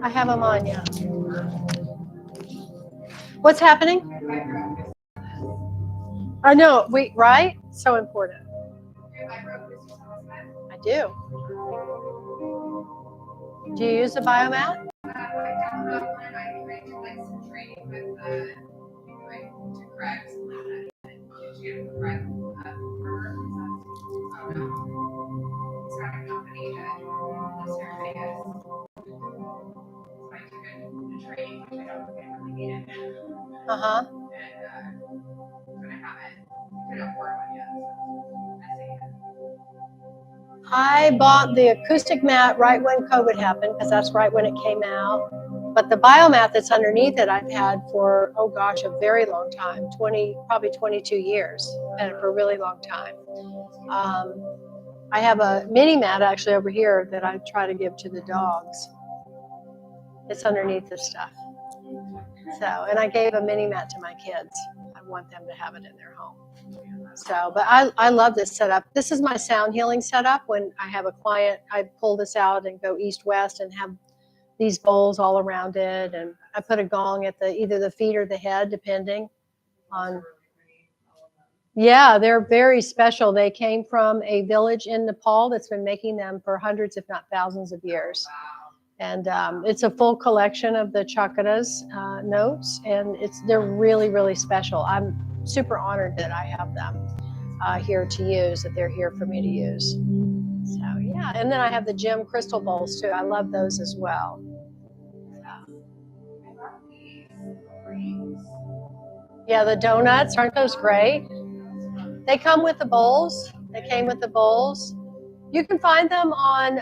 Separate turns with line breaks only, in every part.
I have them on, yeah. What's happening? I know, right? So important. I do. Do you use the biomat? Uh-huh. I bought the acoustic mat right when COVID happened, because that's right when it came out. But the biomat that's underneath it, I've had for, oh gosh, a very long time, probably 22 years, and for a really long time. I have a mini mat actually over here that I try to give to the dogs. It's underneath this stuff. So, and I gave a mini mat to my kids. I want them to have it in their home. So, but I love this setup. This is my sound healing setup. When I have a client, I pull this out and go east-west and have these bowls all around it. And I put a gong at either the feet or the head, depending on. Yeah, they're very special. They came from a village in Nepal that's been making them for hundreds, if not thousands of years. And it's a full collection of the chakras notes, and they're really, really special. I'm super honored that I have them here to use, that they're here for me to use. So yeah, and then I have the gem crystal bowls too. I love those as well. Yeah, the donuts, aren't those great? They come with the bowls. They came with the bowls. You can find them on,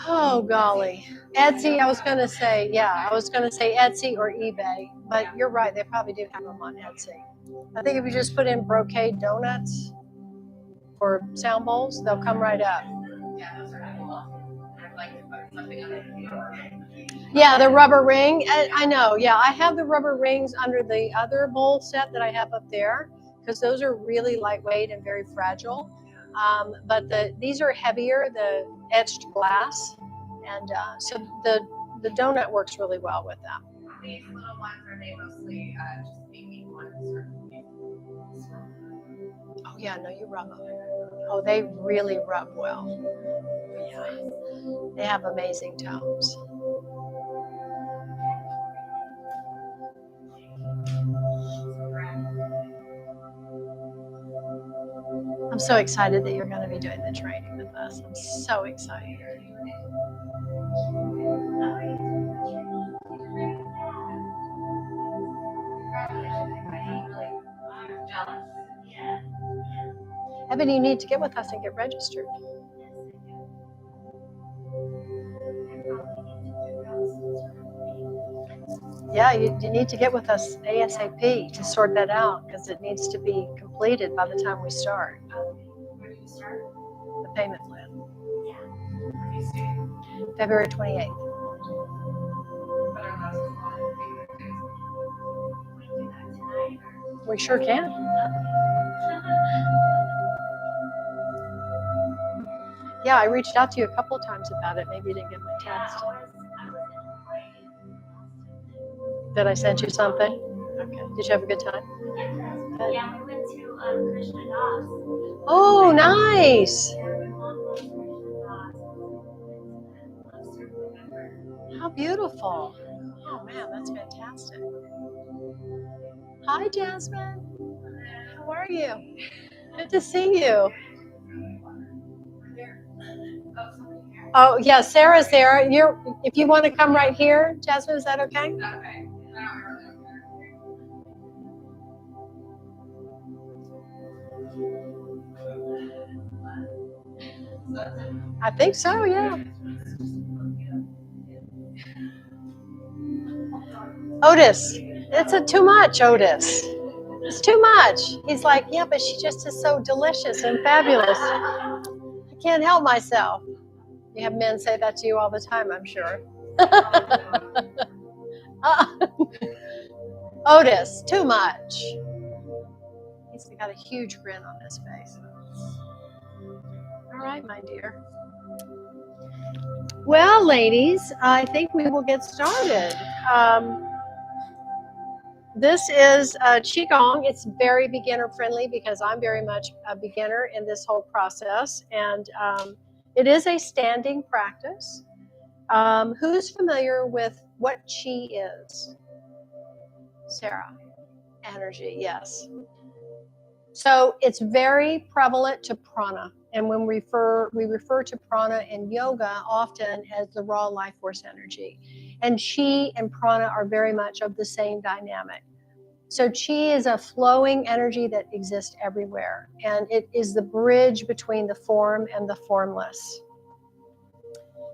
oh golly, Etsy. I was going to say Etsy or eBay, but you're right. They probably do have them on Etsy. I think if you just put in brocade donuts for sound bowls, they'll come right up. Yeah, the rubber ring. I know. Yeah, I have the rubber rings under the other bowl set that I have up there, because those are really lightweight and very fragile. But these are heavier, the etched glass, and so the donut works really well with them. These little ones, are they mostly just making one certain way? Oh yeah, no, you rub them. Oh, they really rub well. Yeah, they have amazing tones. I'm so excited that you're going to be doing the training with us. I'm so excited. Evan, you need to get with us and get registered. Yeah, you need to get with us ASAP to sort that out, because it needs to be completed by the time we start. Where do you start? The payment plan. Yeah. February 28th. We sure can. Yeah, I reached out to you a couple of times about it. Maybe you didn't get my text. Did I send you something? Okay. Did you have a good time? Yeah, we went to Krishna Das. Oh, nice. How beautiful. Oh, man, that's fantastic. Hi, Jasmine. How are you? Good to see you. Oh, yeah, Sarah's there. If you want to come right here, Jasmine, is that okay? Okay. I think so, yeah. Otis, it's too much, Otis. It's too much. He's like, yeah, but she just is so delicious and fabulous. I can't help myself. You have men say that to you all the time, I'm sure. Otis, too much. He's got a huge grin on his face. All right, my dear. Well, ladies, I think we will get started. This is Qi Gong. It's very beginner friendly because I'm very much a beginner in this whole process. And it is a standing practice. Who's familiar with what Qi is? Sarah. Energy, yes. So it's very prevalent to prana. And when we refer to prana in yoga often as the raw life force energy. And Qi and prana are very much of the same dynamic. So Qi is a flowing energy that exists everywhere. And it is the bridge between the form and the formless.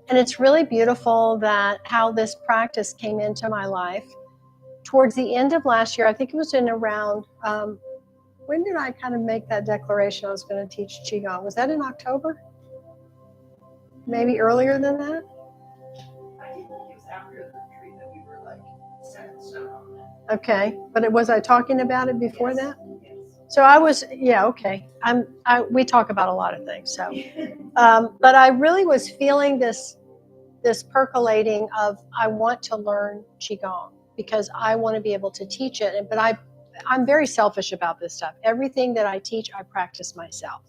And it's really beautiful that how this practice came into my life. Towards the end of last year, I think it was in around, when did I kind of make that declaration I was going to teach Qigong? Was that in October? Maybe earlier than that?
I think it was after the retreat that we were like set in stone on that.
Okay, but was I talking about it before
Yes.
that?
Yes.
So I was, yeah, okay. We talk about a lot of things. So, but I really was feeling this percolating of I want to learn Qigong because I want to be able to teach it. But I'm very selfish about this stuff. Everything that I teach, I practice myself.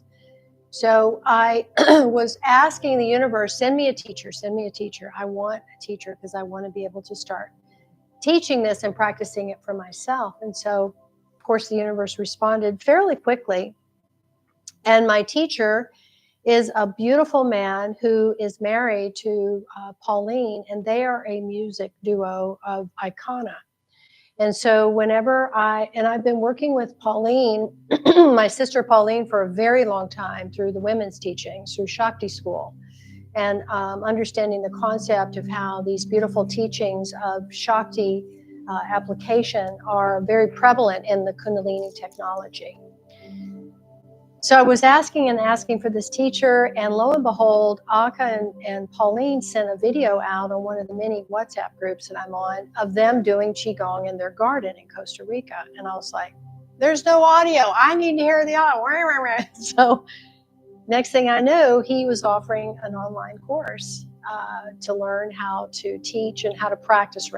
So I was asking the universe, send me a teacher, send me a teacher. I want a teacher because I want to be able to start teaching this and practicing it for myself. And so, of course, the universe responded fairly quickly. And my teacher is a beautiful man who is married to Pauline, and they are a music duo of Icona. And so whenever I've been working with Pauline, my sister Pauline, for a very long time through the women's teachings, through Shakti School, and understanding the concept of how these beautiful teachings of Shakti application are very prevalent in the Kundalini technology. So I was asking for this teacher, and lo and behold, Aka and Pauline sent a video out on one of the many WhatsApp groups that I'm on of them doing Qigong in their garden in Costa Rica. And I was like, there's no audio. I need to hear the audio. So next thing I knew, he was offering an online course to learn how to teach and how to practice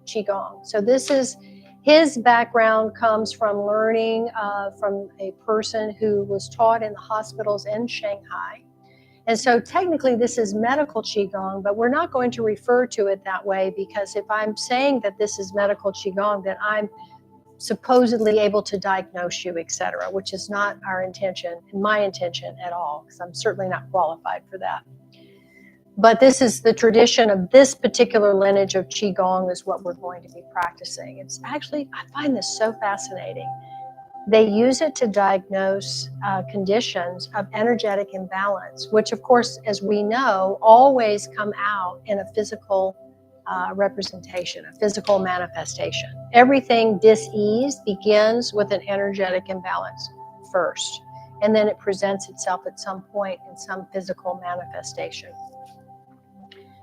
Qigong. So this is his background comes from learning from a person who was taught in the hospitals in Shanghai. And so technically this is medical Qigong, but we're not going to refer to it that way because if I'm saying that this is medical Qigong, then I'm supposedly able to diagnose you, etc., which is not our intention, my intention at all, because I'm certainly not qualified for that. But this is the tradition of this particular lineage of Qigong is what we're going to be practicing. It's actually, I find this so fascinating. They use it to diagnose conditions of energetic imbalance, which of course, as we know, always come out in a physical representation, a physical manifestation. Everything dis-ease begins with an energetic imbalance first, and then it presents itself at some point in some physical manifestation.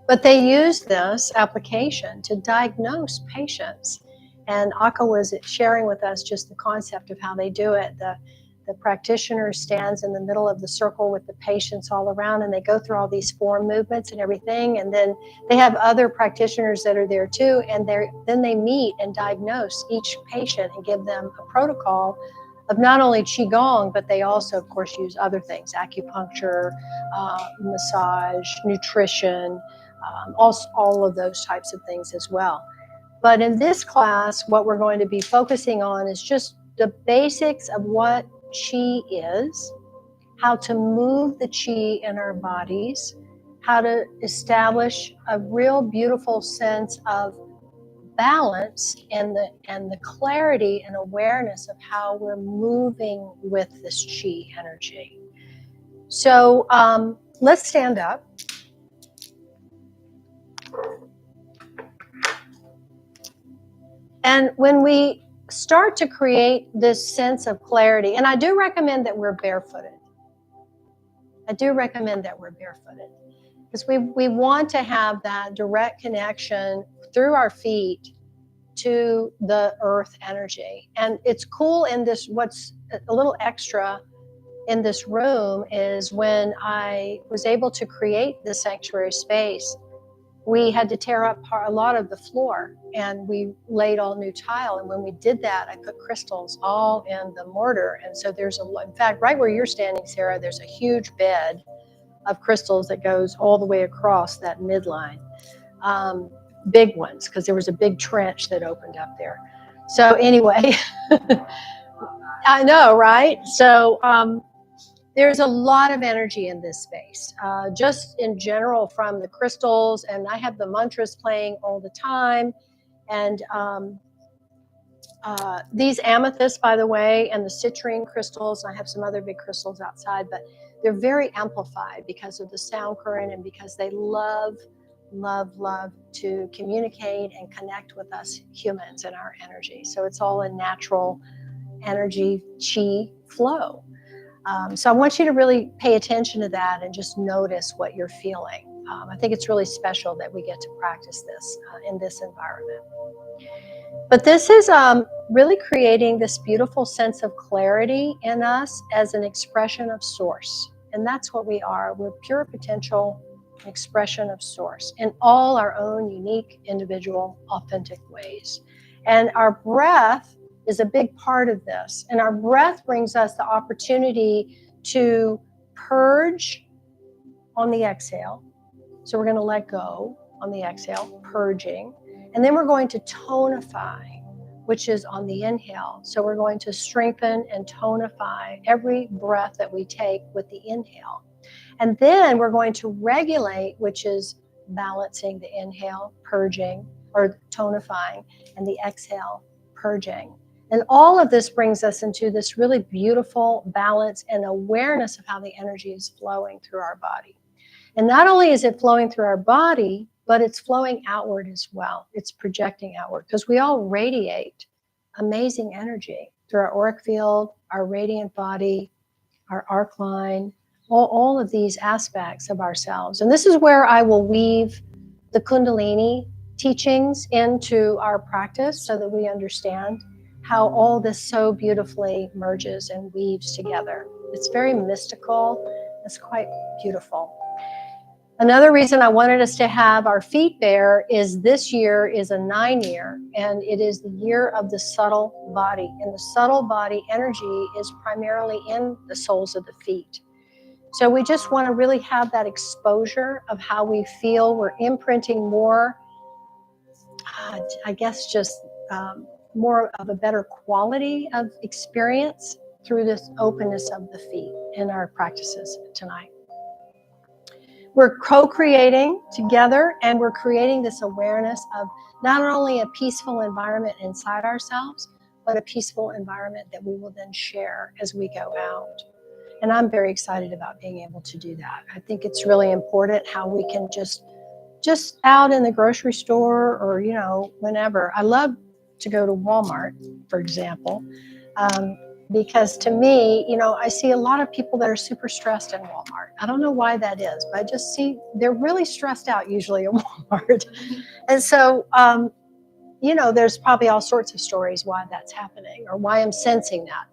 But they use this application to diagnose patients. And Aka was sharing with us just the concept of how they do it. The practitioner stands in the middle of the circle with the patients all around, and they go through all these form movements and everything. And then they have other practitioners that are there too, and then they meet and diagnose each patient and give them a protocol of not only Qigong, but they also, of course, use other things, acupuncture, massage, nutrition, all of those types of things as well. But in this class, what we're going to be focusing on is just the basics of what Qi is, how to move the Qi in our bodies, how to establish a real beautiful sense of balance and the clarity and awareness of how we're moving with this Qi energy. So let's stand up. And when we start to create this sense of clarity, and I do recommend that we're barefooted. Because we want to have that direct connection through our feet to the earth energy. And it's cool in this, what's a little extra in this room is when I was able to create the sanctuary space, we had to tear up a lot of the floor and we laid all new tile. And when we did that, I put crystals all in the mortar. And so in fact, right where you're standing, Sarah, there's a huge bed of crystals that goes all the way across that midline. Big ones, because there was a big trench that opened up there. So anyway, I know, right? So there's a lot of energy in this space, just in general from the crystals, and I have the mantras playing all the time. And these amethysts, by the way, and the citrine crystals, and I have some other big crystals outside, but they're very amplified because of the sound current and because they love to communicate and connect with us humans and our energy. So it's all a natural energy Qi flow. So I want you to really pay attention to that and just notice what you're feeling. I think it's really special that we get to practice this in this environment. But this is really creating this beautiful sense of clarity in us as an expression of source. And that's what we are. We're pure potential expression of source in all our own unique, individual, authentic ways. And our breath is a big part of this. And our breath brings us the opportunity to purge on the exhale. So we're going to let go on the exhale, purging. And then we're going to tonify, which is on the inhale. So we're going to strengthen and tonify every breath that we take with the inhale. And then we're going to regulate, which is balancing the inhale, purging, or tonifying, and the exhale, purging. And all of this brings us into this really beautiful balance and awareness of how the energy is flowing through our body. And not only is it flowing through our body, but it's flowing outward as well. It's projecting outward because we all radiate amazing energy through our auric field, our radiant body, our arc line, all of these aspects of ourselves. And this is where I will weave the Kundalini teachings into our practice so that we understand how all this so beautifully merges and weaves together. It's very mystical. It's quite beautiful. Another reason I wanted us to have our feet bare is this year is a 9-year, and it is the year of the subtle body. And the subtle body energy is primarily in the soles of the feet. So we just want to really have that exposure of how we feel. We're imprinting more, I guess, just more of a better quality of experience through this openness of the feet in our practices tonight. We're co-creating together, and we're creating this awareness of not only a peaceful environment inside ourselves, but a peaceful environment that we will then share as we go out. And I'm very excited about being able to do that. I think it's really important how we can just out in the grocery store or, whenever. I love to go to Walmart, for example, because to me, I see a lot of people that are super stressed in Walmart. I don't know why that is, but I just see they're really stressed out usually at Walmart. And so, there's probably all sorts of stories why that's happening or why I'm sensing that.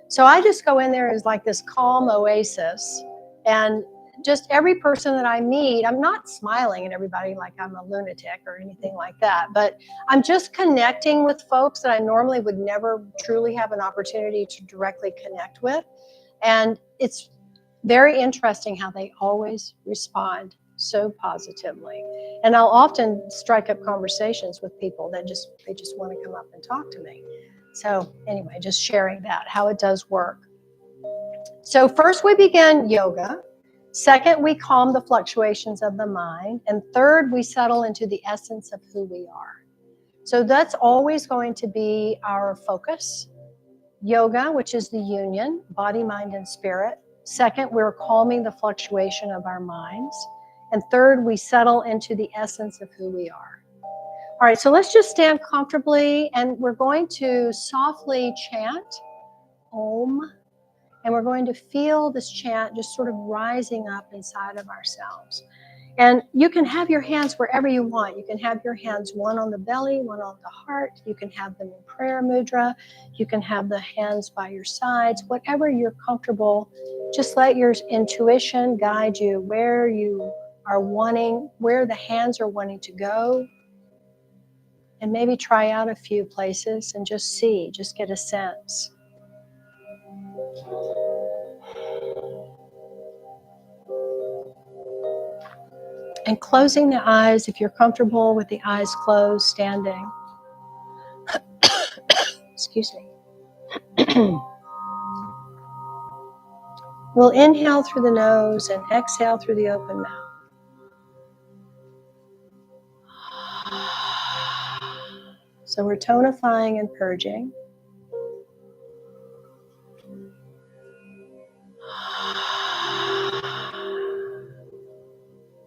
So I just go in there as like this calm oasis, and just every person that I meet, I'm not smiling at everybody like I'm a lunatic or anything like that, but I'm just connecting with folks that I normally would never truly have an opportunity to directly connect with. And it's very interesting how they always respond so positively. And I'll often strike up conversations with people that they just want to come up and talk to me. So anyway, just sharing that, how it does work. So first we begin yoga. Second, we calm the fluctuations of the mind. And third, we settle into the essence of who we are. So that's always going to be our focus. Yoga, which is the union, body, mind, and spirit. Second, we're calming the fluctuation of our minds. And third, we settle into the essence of who we are. All right, so let's just stand comfortably, and we're going to softly chant Om. And we're going to feel this chant just sort of rising up inside of ourselves. And you can have your hands wherever you want. You can have your hands one on the belly, one on the heart. You can have them in prayer mudra. You can have the hands by your sides, whatever you're comfortable. Just let your intuition guide you where you are wanting, where the hands are wanting to go. And maybe try out a few places and just see, just get a sense. And closing the eyes, if you're comfortable with the eyes closed, standing. Excuse me. We'll inhale through the nose and exhale through the open mouth. So we're tonifying and purging.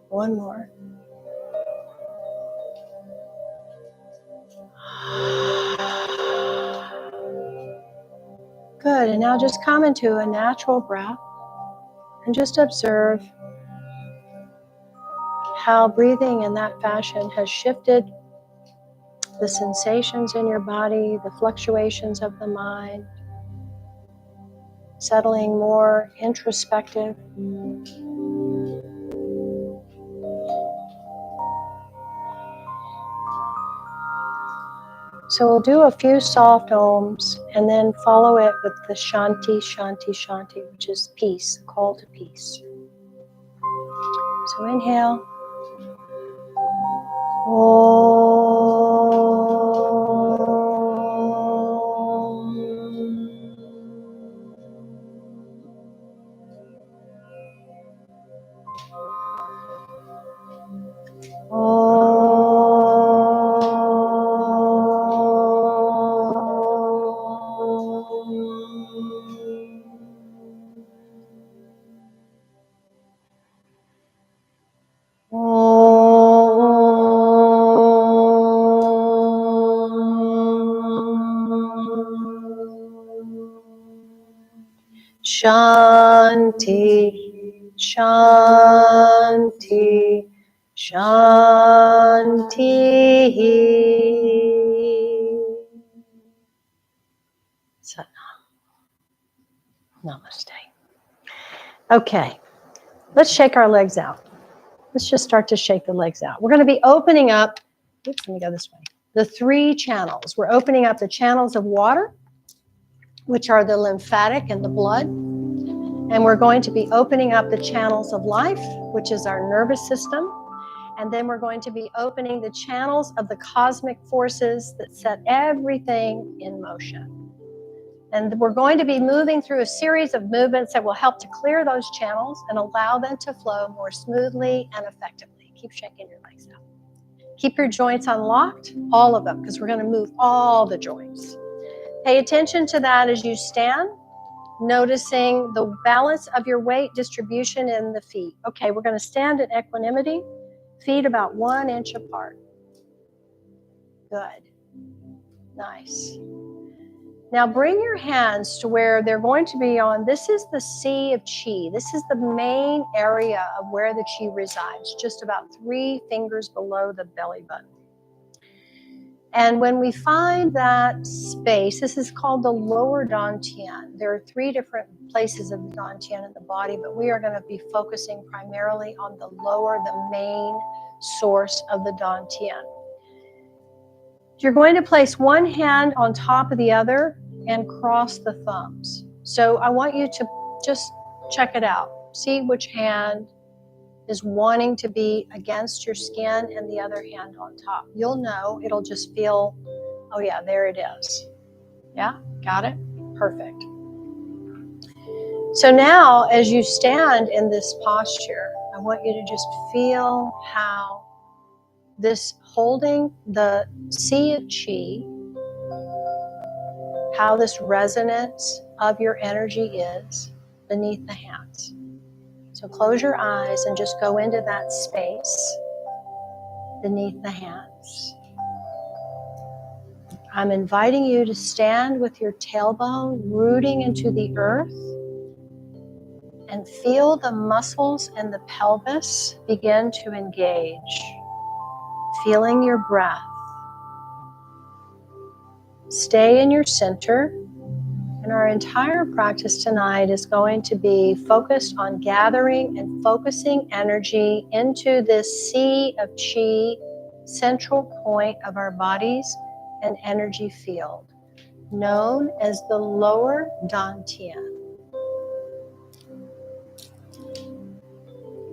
One more. Good, and now just come into a natural breath and just observe how breathing in that fashion has shifted the sensations in your body, the fluctuations of the mind, settling more introspective. So we'll do a few soft ohms and then follow it with the shanti, shanti, shanti, which is peace, call to peace. So inhale. Shanti, shanti, shanti. Satnam. Namaste. Okay, let's shake our legs out. Let's just start to shake the legs out. We're going to be opening up, oops, let me go this way, the 3 channels. We're opening up the channels of water, which are the lymphatic and the blood. And we're going to be opening up the channels of life, which is our nervous system. And then we're going to be opening the channels of the cosmic forces that set everything in motion. And we're going to be moving through a series of movements that will help to clear those channels and allow them to flow more smoothly and effectively. Keep shaking your legs out. Keep your joints unlocked, all of them, because we're going to move all the joints. Pay attention to that as you stand, noticing the balance of your weight distribution in the feet. Okay, we're going to stand in equanimity, feet about 1 inch apart. Good. Nice. Now bring your hands to where they're going to be on, this is the sea of Qi. This is the main area of where the Qi resides, just about 3 fingers below the belly button. And when we find that space, this is called the lower dantian. There are 3 different places of the dantian in the body, but we are going to be focusing primarily on the lower, the main source of the dantian. You're going to place one hand on top of the other and cross the thumbs. So I want you to just check it out. See which hand is wanting to be against your skin and the other hand on top. You'll know, it'll just feel, oh yeah, there it is. Yeah, got it? Perfect. So now as you stand in this posture, I want you to just feel how this holding the sea of Qi, how this resonance of your energy is beneath the hands. So close your eyes and just go into that space beneath the hands. I'm inviting you to stand with your tailbone rooting into the earth and feel the muscles in the pelvis begin to engage. Feeling your breath. Stay in your center, and our entire practice tonight is going to be focused on gathering and focusing energy into this sea of Qi, central point of our bodies and energy field, known as the lower dantian.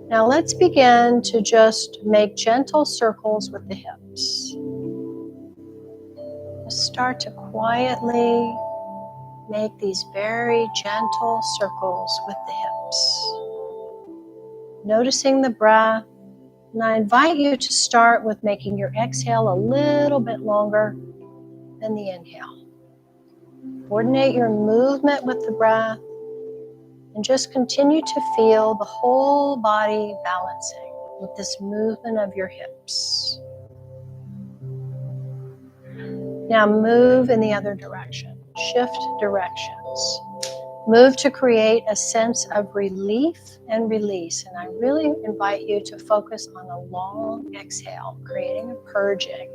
Now let's begin to just make gentle circles with the hips. Just start to quietly make these very gentle circles with the hips. Noticing the breath, and I invite you to start with making your exhale a little bit longer than the inhale. Coordinate your movement with the breath, and just continue to feel the whole body balancing with this movement of your hips. Now move in the other direction. Shift directions. Move to create a sense of relief and release. And I really invite you to focus on a long exhale, creating a purging.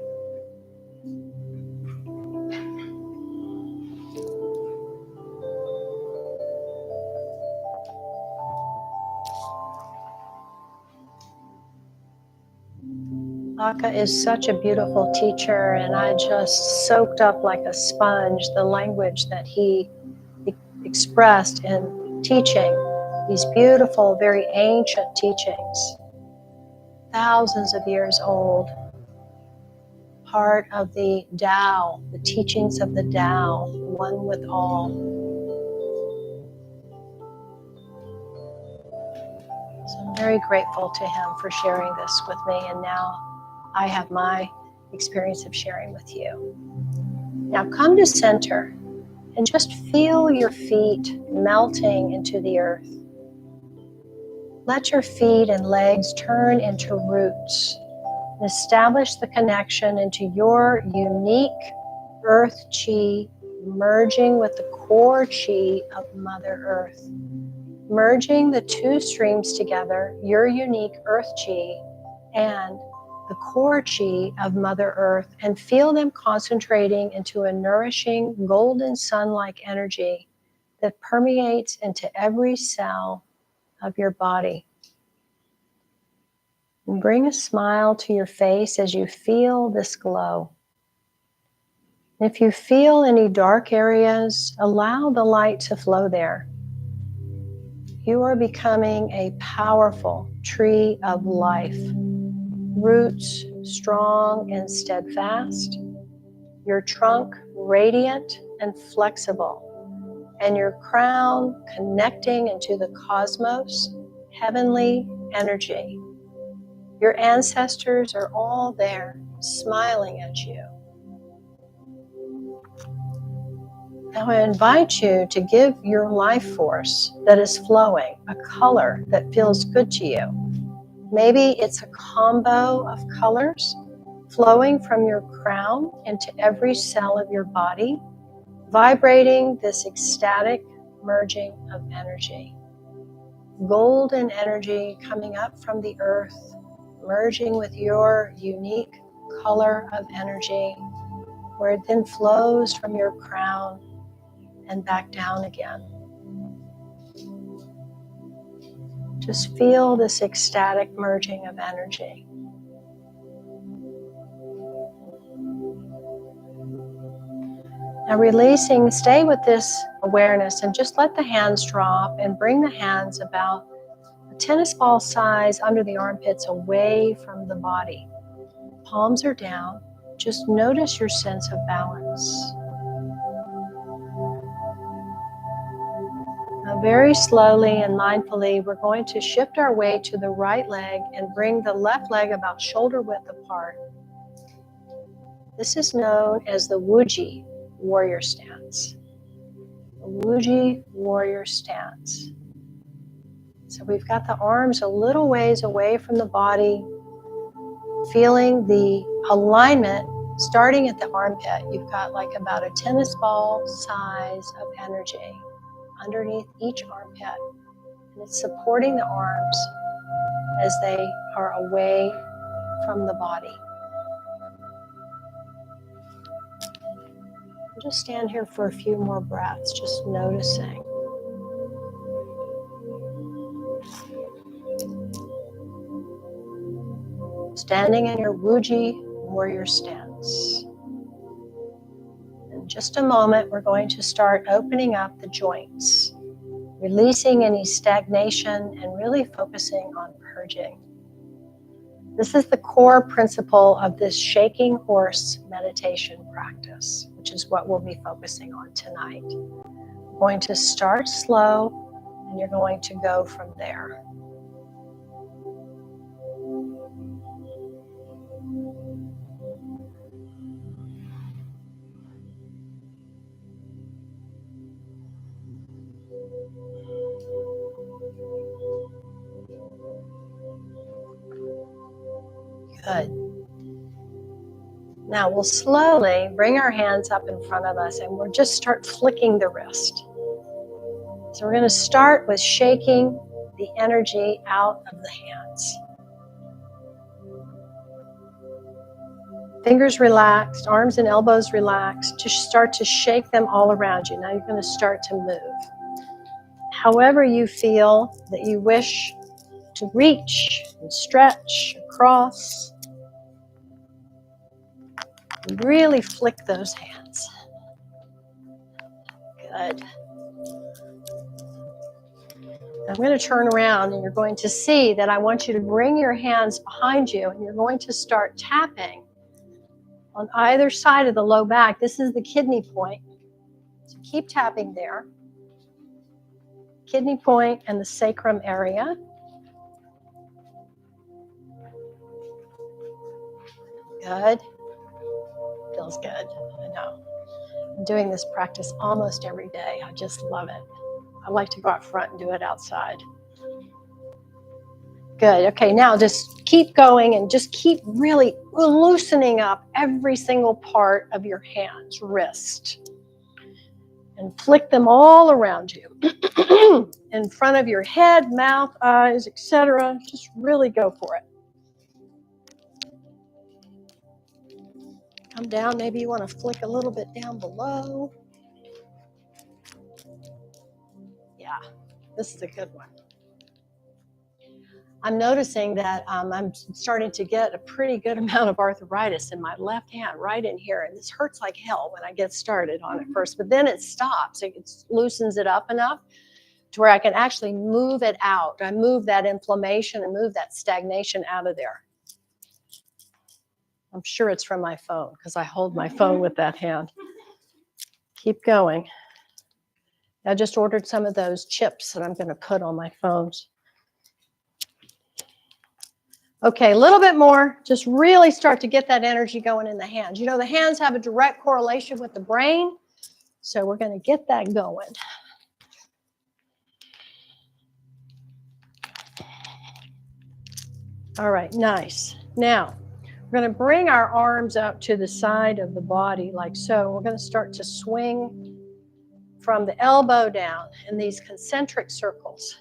Aka is such a beautiful teacher, and I just soaked up like a sponge the language that he expressed in teaching these beautiful, very ancient teachings, thousands of years old, part of the Tao, the teachings of the Tao, one with all. So I'm very grateful to him for sharing this with me, and now I have my experience of sharing with you. Now come to center and just feel your feet melting into the earth. Let your feet and legs turn into roots and establish the connection into your unique earth chi, merging with the core chi of Mother Earth. Merging the two streams together, your unique earth chi and the core chi of Mother Earth, and feel them concentrating into a nourishing golden sun-like energy that permeates into every cell of your body. And bring a smile to your face as you feel this glow. And if you feel any dark areas, allow the light to flow there. You are becoming a powerful tree of life. Roots strong and steadfast, your trunk radiant and flexible, and your crown connecting into the cosmos, heavenly energy. Your ancestors are all there, smiling at you. Now I invite you to give your life force that is flowing a color that feels good to you. Maybe it's a combo of colors flowing from your crown into every cell of your body, vibrating this ecstatic merging of energy. Golden energy coming up from the earth, merging with your unique color of energy, where it then flows from your crown and back down again. Just feel this ecstatic merging of energy. Now releasing, stay with this awareness and just let the hands drop and bring the hands about a tennis ball size under the armpits away from the body. Palms are down. Just notice your sense of balance. Now very slowly and mindfully, we're going to shift our weight to the right leg and bring the left leg about shoulder width apart. This is known as the Wuji warrior stance. The Wuji warrior stance. So we've got the arms a little ways away from the body, feeling the alignment starting at the armpit. You've got like about a tennis ball size of energy underneath each armpit. And it's supporting the arms as they are away from the body. I'll just stand here for a few more breaths, just noticing. Standing in your Wuji warrior stance. In just a moment, we're going to start opening up the joints, releasing any stagnation and really focusing on purging. This is the core principle of this shaking horse meditation practice, which is what we'll be focusing on tonight. We're going to start slow, and you're going to go from there. Good. Now we'll slowly bring our hands up in front of us and we'll just start flicking the wrist. So we're going to start with shaking the energy out of the hands. Fingers relaxed, arms and elbows relaxed. Just start to shake them all around you. Now you're going to start to move. However you feel that you wish to reach and stretch across. Really flick those hands. Good. I'm going to turn around and you're going to see that I want you to bring your hands behind you and you're going to start tapping on either side of the low back. This is the kidney point. So keep tapping there. Kidney point and the sacrum area. Good. Feels good. I know. I'm doing this practice almost every day. I just love it. I like to go out front and do it outside. Good. Okay, now just keep going and just keep really loosening up every single part of your hands, wrist. And flick them all around you. In front of your head, mouth, eyes, etc. Just really go for it. Come down. Maybe you want to flick a little bit down below. Yeah, this is a good one. I'm noticing that I'm starting to get a pretty good amount of arthritis in my left hand, right in here. And this hurts like hell when I get started on it first, but then it stops. It loosens it up enough to where I can actually move it out. I move that inflammation and move that stagnation out of there. I'm sure it's from my phone because I hold my phone with that hand. Keep going. I just ordered some of those chips that I'm going to put on my phones. Okay, a little bit more. Just really start to get that energy going in the hands. You know, the hands have a direct correlation with the brain, so we're going to get that going. All right, nice. Now, we're going to bring our arms up to the side of the body like so. We're going to start to swing from the elbow down in these concentric circles.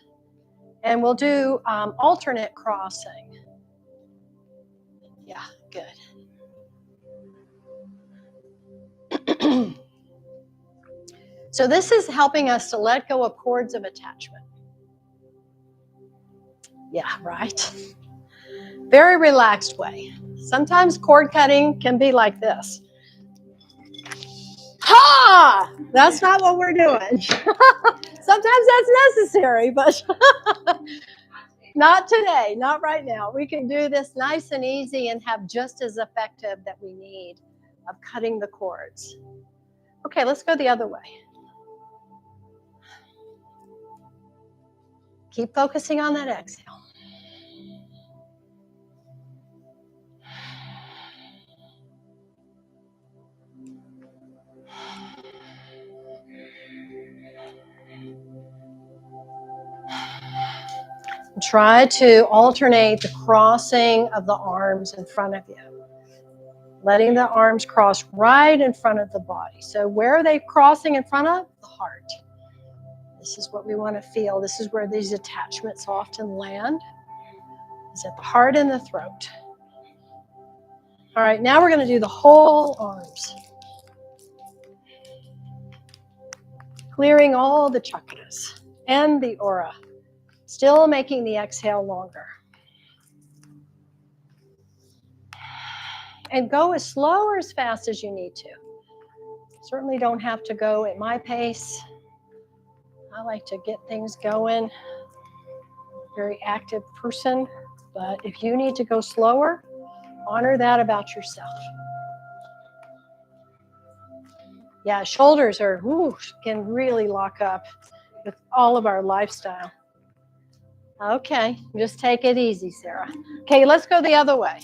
And we'll do alternate crossing. Yeah, good. So this is helping us to let go of cords of attachment. Yeah, right. Very relaxed way. Sometimes cord cutting can be like this. Ha! That's not what we're doing. Sometimes that's necessary, but not today, not right now. We can do this nice and easy and have just as effective that we need of cutting the cords. Okay, let's go the other way. Keep focusing on that exhale. Try to alternate the crossing of the arms in front of you. Letting the arms cross right in front of the body. So where are they crossing in front of? The heart. This is what we want to feel. This is where these attachments often land. It's at the heart and the throat. All right, now we're going to do the whole arms. Clearing all the chakras and the aura. Still making the exhale longer. And go as slow or as fast as you need to. Certainly don't have to go at my pace. I like to get things going. Very active person. But if you need to go slower, honor that about yourself. Yeah, shoulders are, can really lock up with all of our lifestyle. Okay, just take it easy, Sarah. Okay, let's go the other way.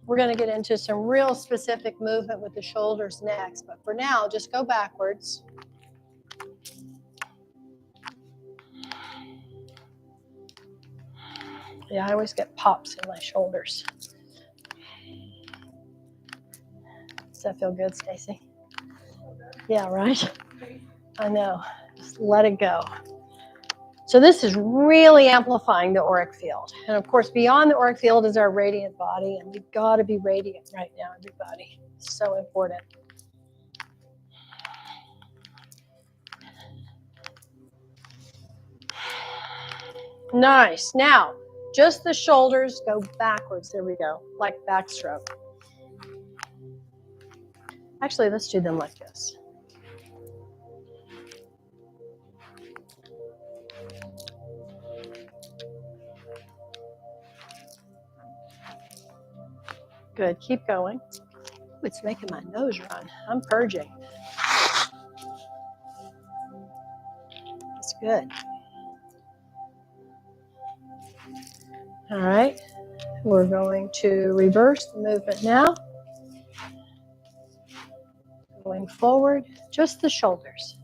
We're going to get into some real specific movement with the shoulders next, but for now, just go backwards. Yeah, I always get pops in my shoulders. Does that feel good, Stacy? Yeah, right? I know. Just let it go. So this is really amplifying the auric field. And of course, beyond the auric field is our radiant body, and we've got to be radiant right now, everybody. It's so important. Nice. Now, just the shoulders go backwards. There we go, like backstroke. Actually, let's do them like this. Good. Keep going. Ooh, it's making my nose run. I'm purging. That's good. All right. We're going to reverse the movement now. Going forward, just the shoulders.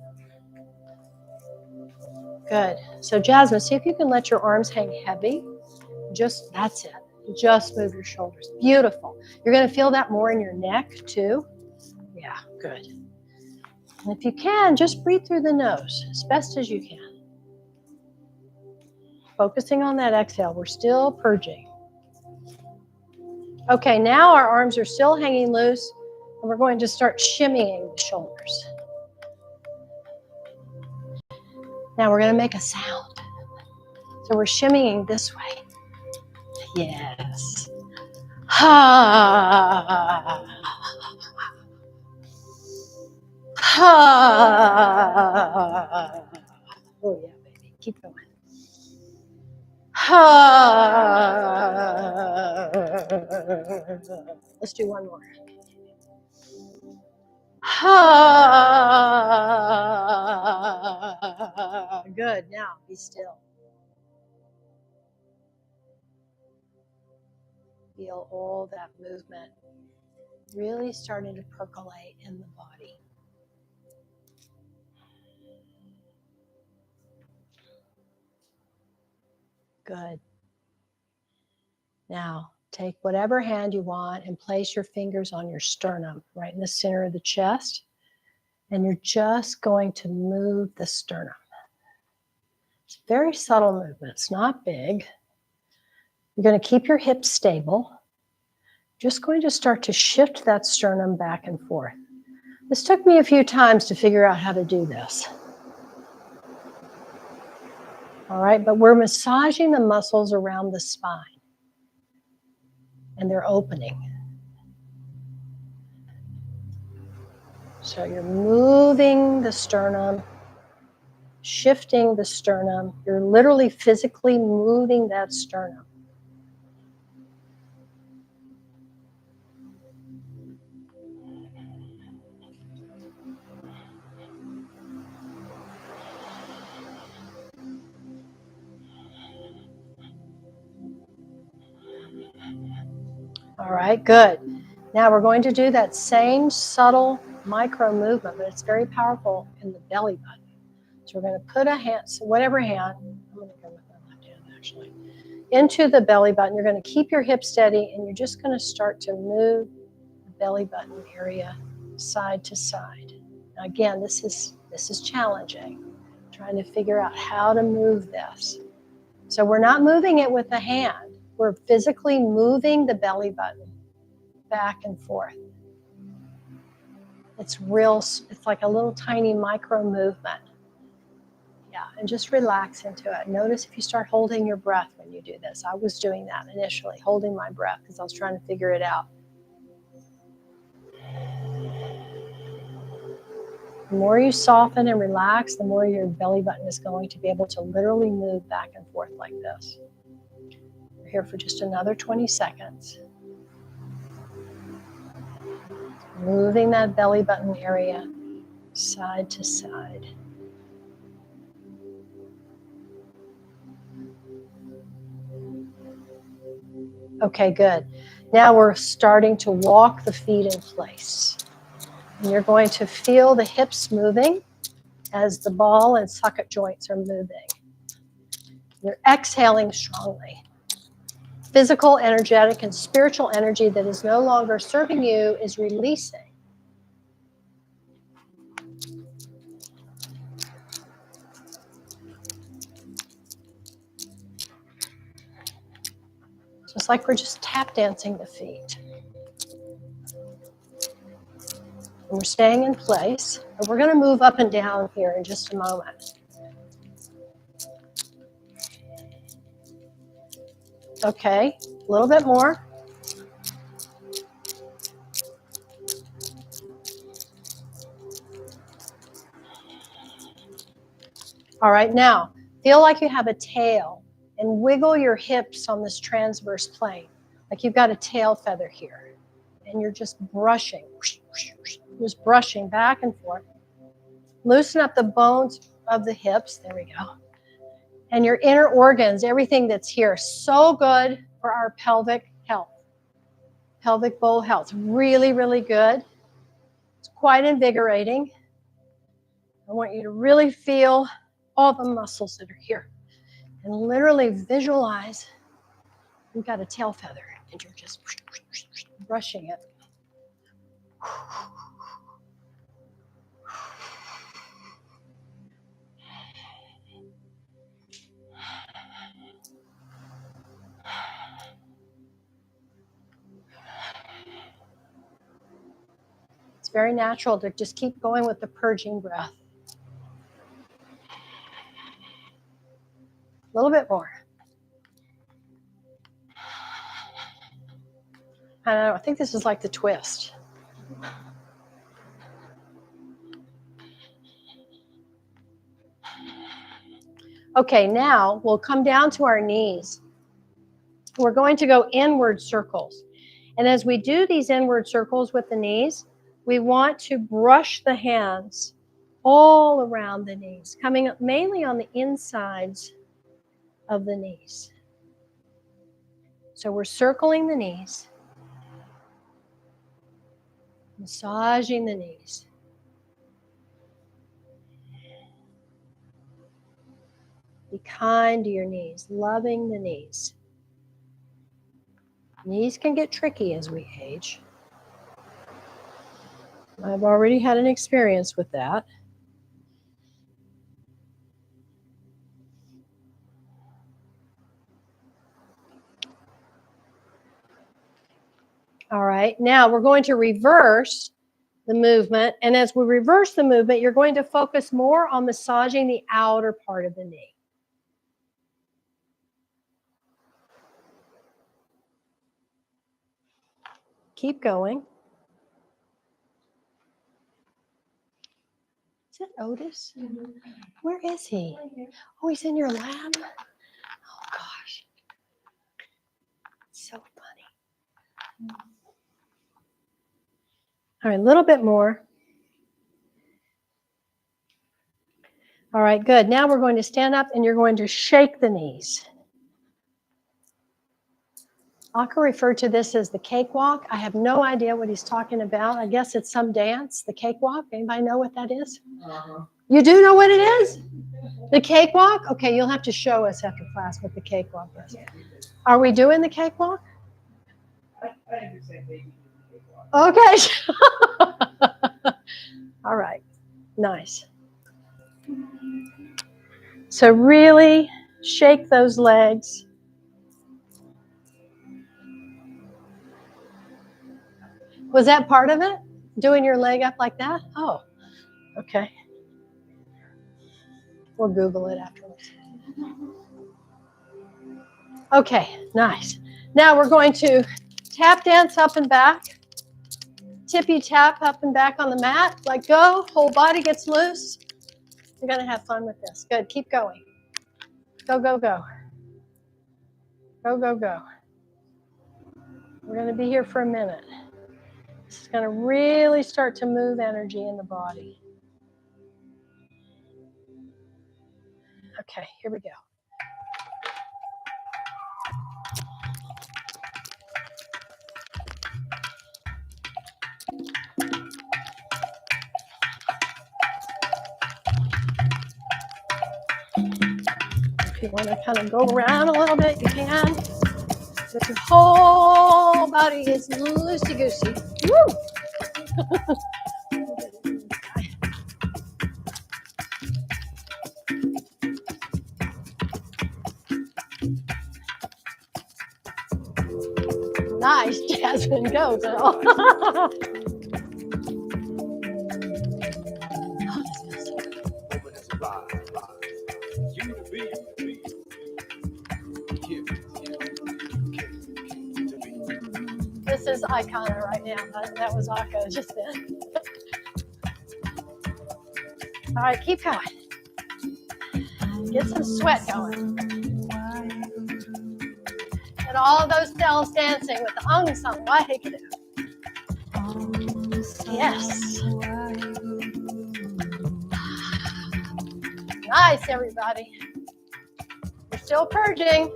Good. So Jasmine, see if you can let your arms hang heavy. Just, that's it. Just move your shoulders. Beautiful. You're going to feel that more in your neck too. Yeah, good. And if you can, just breathe through the nose as best as you can. Focusing on that exhale. We're still purging. Okay, now our arms are still hanging loose, and we're going to start shimmying the shoulders. Now we're going to make a sound. So we're shimmying this way. Yes. Ha. Ha. Oh yeah, baby. Keep going. Ha. Let's do one more. Ha. Good. Now be still. Feel all that movement really starting to percolate in the body. Good. Now, take whatever hand you want and place your fingers on your sternum, right in the center of the chest. And you're just going to move the sternum. It's a very subtle movement. It's not big. You're going to keep your hips stable. Just going to start to shift that sternum back and forth. This took me a few times to figure out how to do this. All right, but we're massaging the muscles around the spine. And they're opening. So you're moving the sternum, shifting the sternum. You're literally physically moving that sternum. All right, good. Now we're going to do that same subtle micro movement, but it's very powerful in the belly button. So we're going to put a hand, so whatever hand, I'm going to go with my left hand actually, into the belly button. You're going to keep your hips steady, and you're just going to start to move the belly button area side to side. Again, this is challenging, trying to figure out how to move this. So we're not moving it with the hand. We're physically moving the belly button back and forth. It's like a little tiny micro movement. Yeah, and just relax into it. Notice if you start holding your breath when you do this. I was doing that initially, holding my breath because I was trying to figure it out. The more you soften and relax, the more your belly button is going to be able to literally move back and forth like this. We're here for just another 20 seconds. Moving that belly button area side to side. Okay, good. Now we're starting to walk the feet in place. And you're going to feel the hips moving as the ball and socket joints are moving. You're exhaling strongly. Physical, energetic, and spiritual energy that is no longer serving you is releasing. Just like we're just tap dancing the feet. And we're staying in place. And we're going to move up and down here in just a moment. Okay, a little bit more. All right, now, feel like you have a tail and wiggle your hips on this transverse plane, like you've got a tail feather here. And you're just brushing back and forth. Loosen up the bones of the hips. There we go. And your inner organs, everything that's here, so good for our pelvic health. Pelvic bowl health, really, really good. It's quite invigorating. I want you to really feel all the muscles that are here and literally visualize you've got a tail feather and you're just brushing it. It's very natural to just keep going with the purging breath. A little bit more. I don't know, I think this is like the twist. Okay, now we'll come down to our knees. We're going to go inward circles. And as we do these inward circles with the knees, we want to brush the hands all around the knees, coming up mainly on the insides of the knees. So we're circling the knees, massaging the knees. Be kind to your knees, loving the knees. Knees can get tricky as we age. I've already had an experience with that. All right, now we're going to reverse the movement. And as we reverse the movement, you're going to focus more on massaging the outer part of the knee. Keep going. Is it Otis? Mm-hmm. Where is he? Oh, he's in your lab? Oh, gosh. It's so funny. All right, a little bit more. All right, good. Now we're going to stand up and you're going to shake the knees. Aka referred to this as the cakewalk. I have no idea what he's talking about. I guess it's some dance, the cakewalk. Anybody know what that is? You do know what it is? The cakewalk? Okay, you'll have to show us after class what the cakewalk is. Are we doing the cakewalk?
I understand baby.
Okay. All right. Nice. So really shake those legs. Was that part of it? Doing your leg up like that? Oh, okay. We'll Google it afterwards. Okay, nice. Now we're going to tap dance up and back. Tippy tap up and back on the mat. Let go. Whole body gets loose. You're going to have fun with this. Good. Keep going. Go, go, go. Go, go, go. We're going to be here for a minute. This is going to really start to move energy in the body. Okay, here we go. If you want to kind of go around a little bit, you can. But your whole body is loosey-goosey. Woo! Nice, Jasmine. Go, girl. This is Icona right now. That was Aka just then. All right, keep going. Get some sweat going. And all of those cells dancing with the Aung San Waheguru. Yes. Nice, everybody. We're still purging.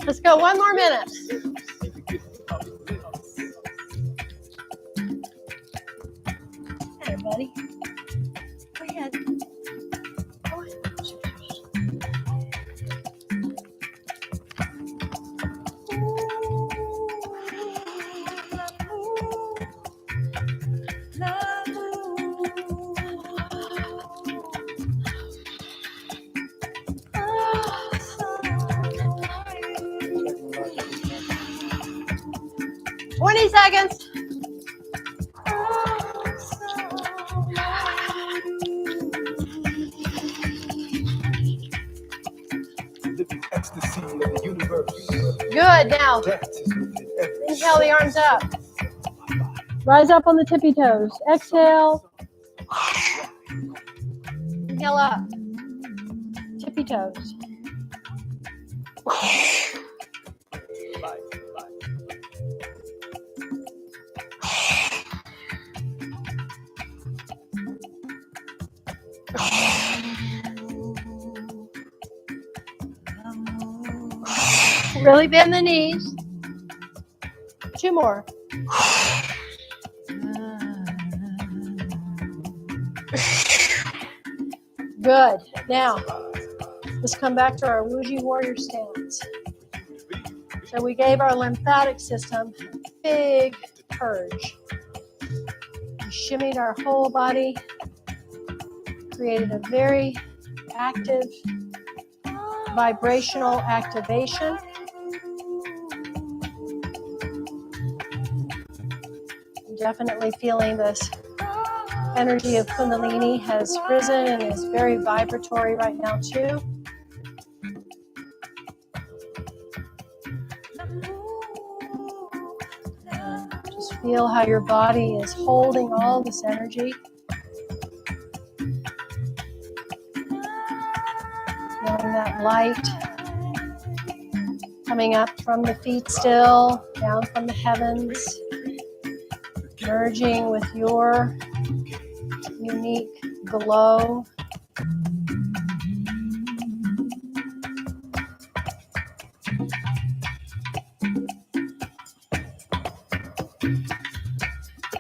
Let's go one more minute. Hey, buddy. Go ahead. Go ahead. 20 seconds. Good. Now, inhale the arms up. Rise up on the tippy toes. Exhale. Inhale up. Tippy toes. Really bend the knees. 2 more. Good. Now, let's come back to our Wuji warrior stance. So we gave our lymphatic system a big purge. We shimmied our whole body, created a very active vibrational activation. Definitely feeling this energy of Kundalini has risen and is very vibratory right now too. Just feel how your body is holding all this energy. Feeling that light coming up from the feet still, down from the heavens, merging with your unique glow.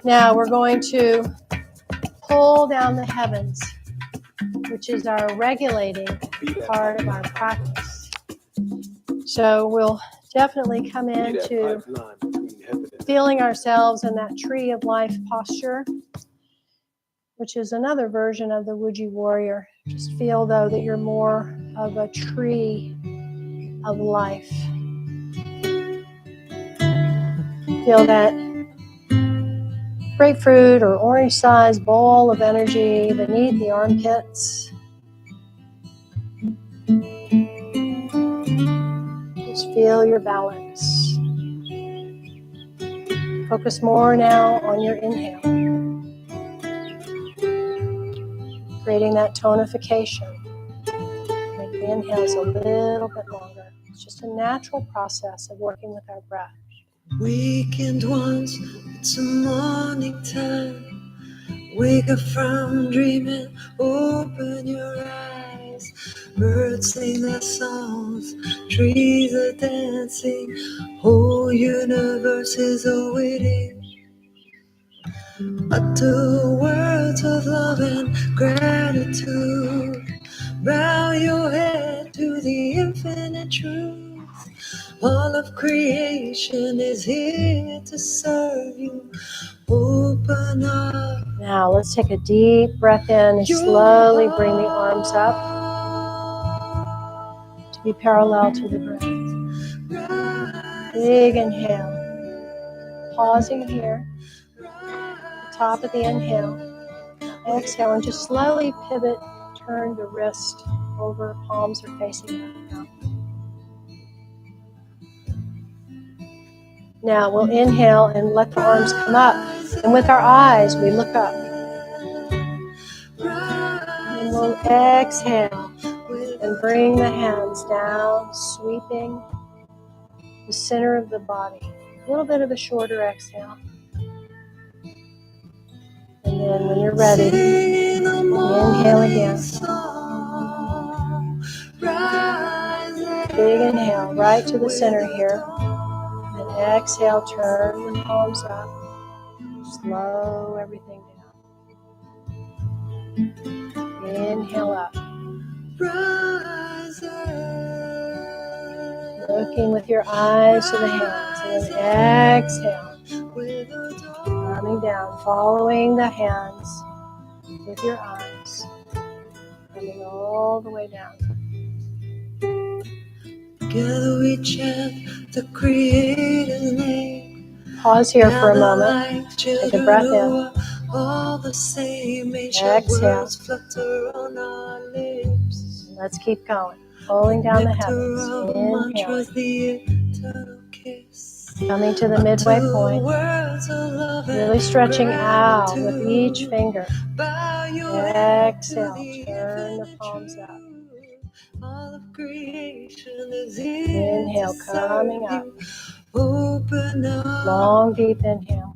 Now we're going to pull down the heavens, which is our regulating part of our practice. So we'll definitely come into feeling ourselves in that tree of life posture, which is another version of the Wuji warrior. Just feel, though, that you're more of a tree of life. Feel that grapefruit or orange-sized bowl of energy beneath the armpits. Just feel your balance. Focus more now on your inhale, creating that tonification. Make the inhales a little bit longer. It's just a natural process of working with our breath.
Weekend once, it's a morning time. Wake up from dreaming, open your eyes. Birds sing their songs, trees are dancing. Whole universe is awaiting. Utter words of love and gratitude. Bow your head to the infinite truth. All of creation is here to serve you. Open up.
Now let's take a deep breath in and slowly bring the arms up to be parallel to the breath. Big inhale. Pausing here. The top of the inhale. Exhale and just slowly pivot, turn the wrist over, palms are facing up now. Now we'll inhale and let the arms come up. And with our eyes, we look up. And we'll exhale and bring the hands down, sweeping the center of the body. A little bit of a shorter exhale. And then when you're ready, inhale again. Big inhale right to the center here. And exhale, turn the palms up. Slow everything down. Inhale up. Looking with your eyes to the hands. And then exhale. Coming down, following the hands with your eyes. Coming all the way down.
Together we chant the Creator's name.
Pause here for a moment. Take a breath in.
All the same
Exhale.
Flutter on our lips.
Let's keep going. Pulling down the heavens. Inhale. Coming to the midway point. Really stretching out with each finger. Exhale. Turn the palms up.
All of creation is
Inhale, coming up.
Open up.
Long, deep inhale.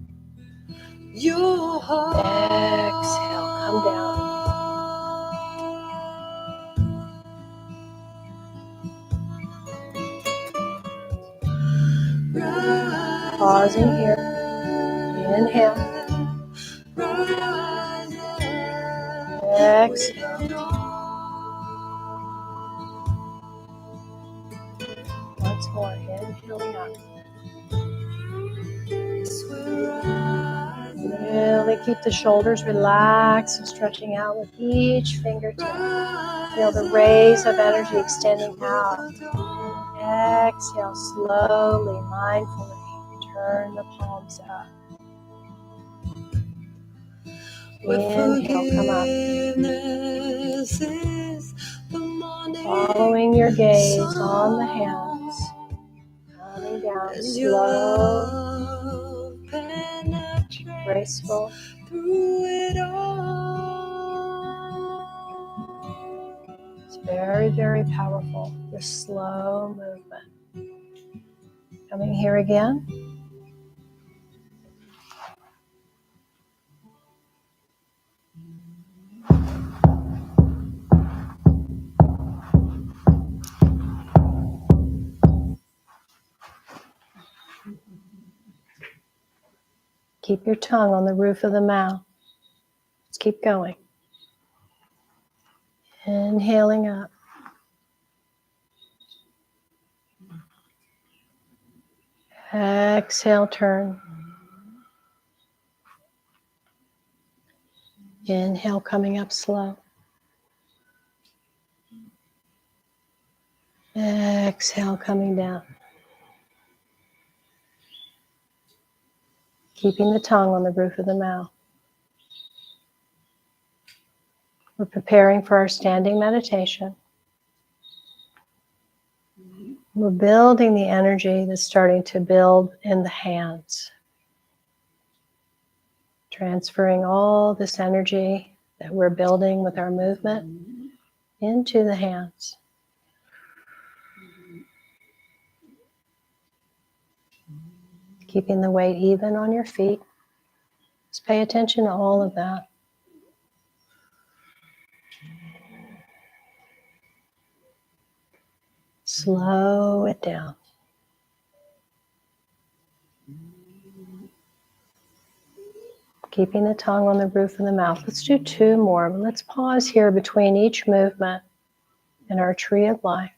Your heart.
Exhale, come down. Pausing here. Inhale. Exhale. Once more, inhaling up. Really keep the shoulders relaxed and stretching out with each fingertip. Feel the rays of energy extending out. Exhale, slowly, mindfully, turn the palms up. Inhale, come up. Following your gaze on the hands. Coming down slow, graceful. It's very, very powerful, this slow movement. Coming here again. Keep your tongue on the roof of the mouth. Let's keep going. Inhaling up. Exhale, turn. Inhale, coming up slow. Exhale, coming down. Keeping the tongue on the roof of the mouth. We're preparing for our standing meditation. We're building the energy that's starting to build in the hands. Transferring all this energy that we're building with our movement into the hands. Keeping the weight even on your feet. Just pay attention to all of that. Slow it down. Keeping the tongue on the roof of the mouth. Let's do 2 more. Let's pause here between each movement in our tree of life.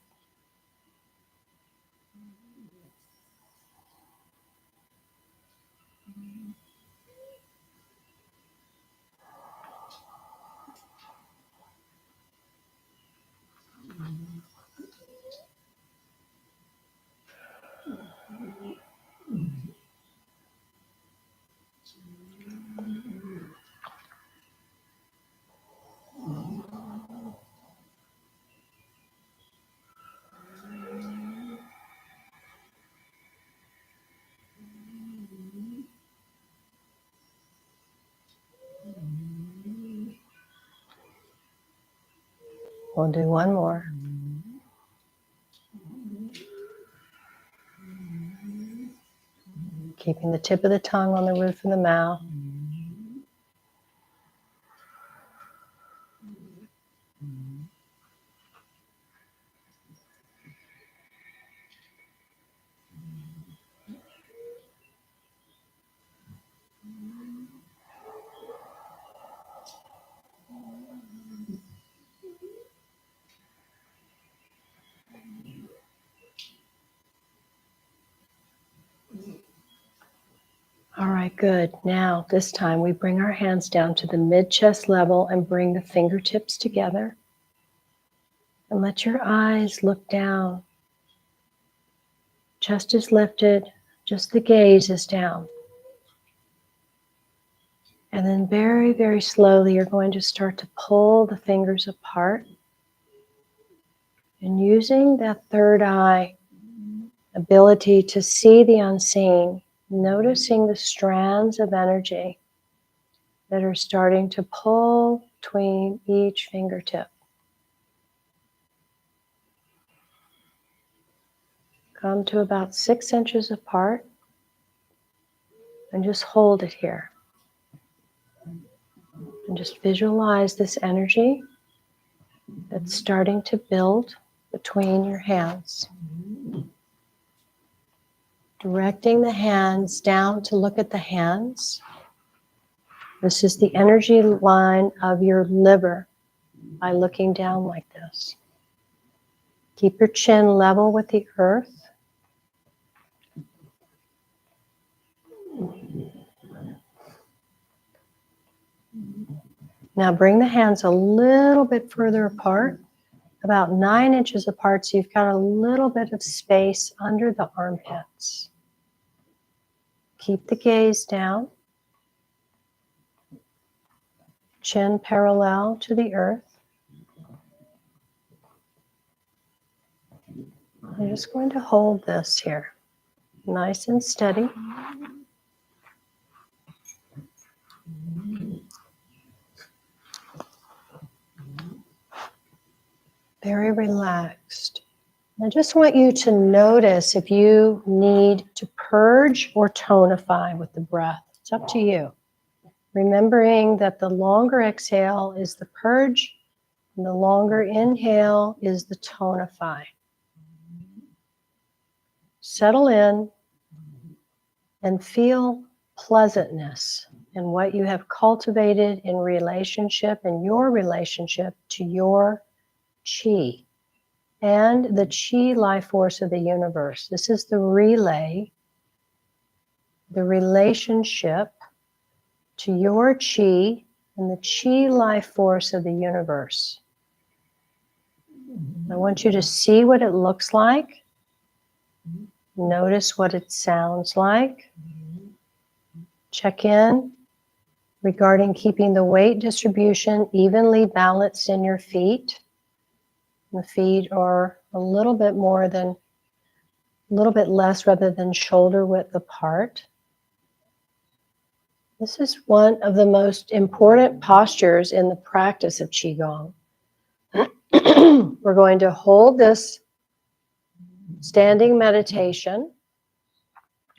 We'll do 1 more. Keeping the tip of the tongue on the roof of the mouth. All right, good. Now, this time we bring our hands down to the mid-chest level and bring the fingertips together. And let your eyes look down. Chest is lifted, just the gaze is down. And then very, very slowly, you're going to start to pull the fingers apart. And using that third eye ability to see the unseen, noticing the strands of energy that are starting to pull between each fingertip. Come to about 6 inches apart and just hold it here. And just visualize this energy that's starting to build between your hands. Directing the hands down to look at the hands. This is the energy line of your liver by looking down like this. Keep your chin level with the earth. Now bring the hands a little bit further apart, about 9 inches apart, so you've got a little bit of space under the armpits. Keep the gaze down. Chin parallel to the earth. I'm just going to hold this here, nice and steady. Very relaxed. I just want you to notice if you need to purge or tonify with the breath. It's up to you. Remembering that the longer exhale is the purge, and the longer inhale is the tonify. Settle in and feel pleasantness in what you have cultivated in relationship and your relationship to your Qi and the Qi life force of the universe. This is the relay, the relationship to your Qi and the Qi life force of the universe. I want you to see what it looks like. Notice what it sounds like. Check in regarding keeping the weight distribution evenly balanced in your feet. The feet are a little bit less rather than shoulder width apart. This is one of the most important postures in the practice of Qi Gong. We're going to hold this standing meditation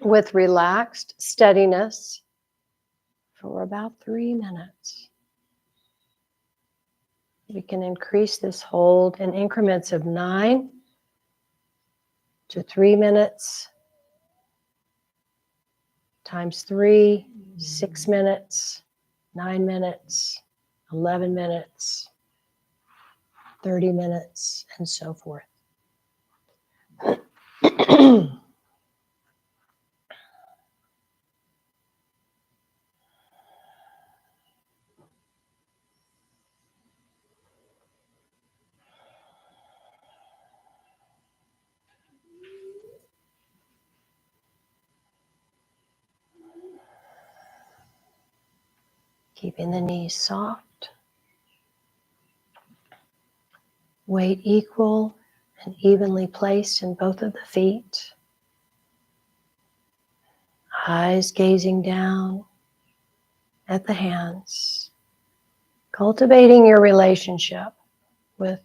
with relaxed steadiness for about 3 minutes. We can increase this hold in increments of 9 to 3 minutes, times 3, 6 minutes, 9 minutes, 11 minutes, 30 minutes, and so forth. Keeping the knees soft, weight equal and evenly placed in both of the feet. Eyes gazing down at the hands, cultivating your relationship with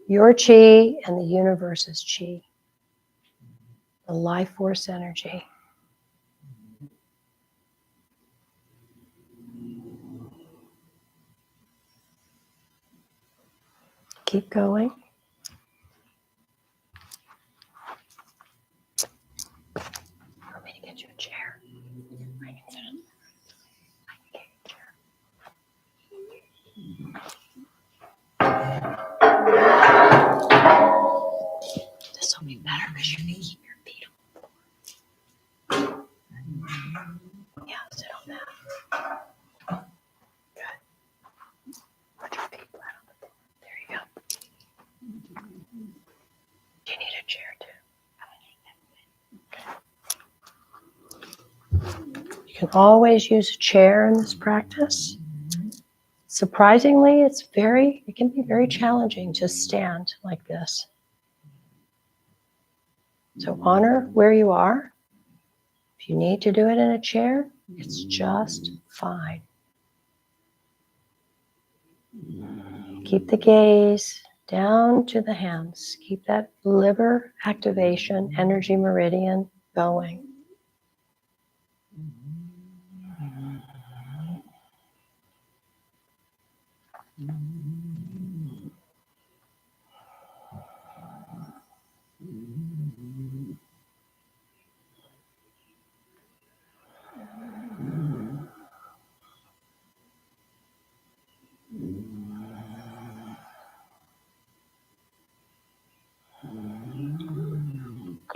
your Qi and the universe's Qi, the life force energy. Keep going. Want me to get you a chair? I can sit on I can get you a chair. This will be better because you can keep your feet on. Yeah, sit on that. Good. Put your feet flat on the floor. There you go. Do you need a chair too? You can always use a chair in this practice. Surprisingly, it can be very challenging to stand like this. So honor where you are. If you need to do it in a chair, it's just fine. Keep the gaze down to the hands. Keep that liver activation, energy meridian going.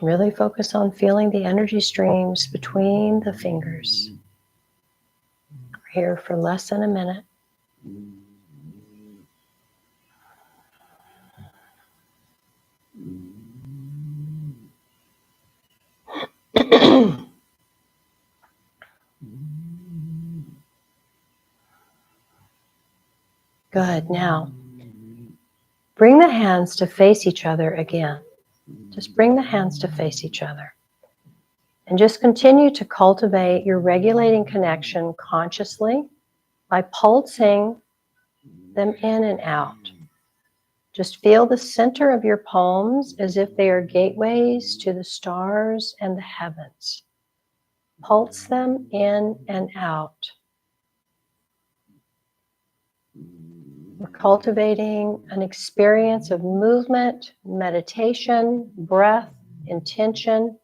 Really focus on feeling the energy streams between the fingers. We're here for less than a minute. Good. Now, bring the hands to face each other again. Just bring the hands to face each other. And just continue to cultivate your regulating connection consciously by pulsing them in and out. Just feel the center of your palms as if they are gateways to the stars and the heavens. Pulse them in and out. We're cultivating an experience of movement, meditation, breath, intention,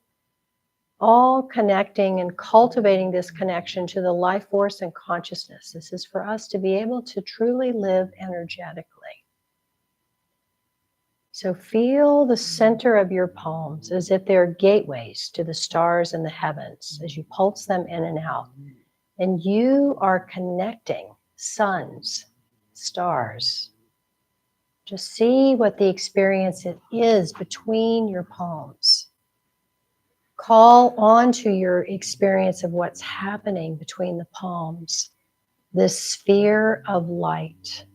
all connecting and cultivating this connection to the life force and consciousness. This is for us to be able to truly live energetically. So feel the center of your palms as if they're gateways to the stars and the heavens as you pulse them in and out. And you are connecting suns, stars. Just see what the experience it is between your palms. Call on to your experience of what's happening between the palms, this sphere of light.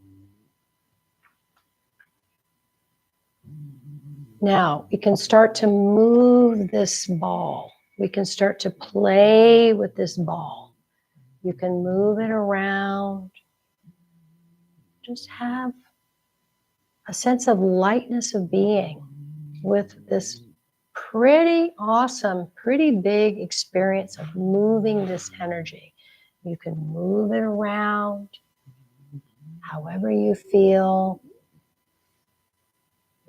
Now, we can start to move this ball. We can start to play with this ball. You can move it around. Just have a sense of lightness of being with this pretty awesome, pretty big experience of moving this energy. You can move it around however you feel.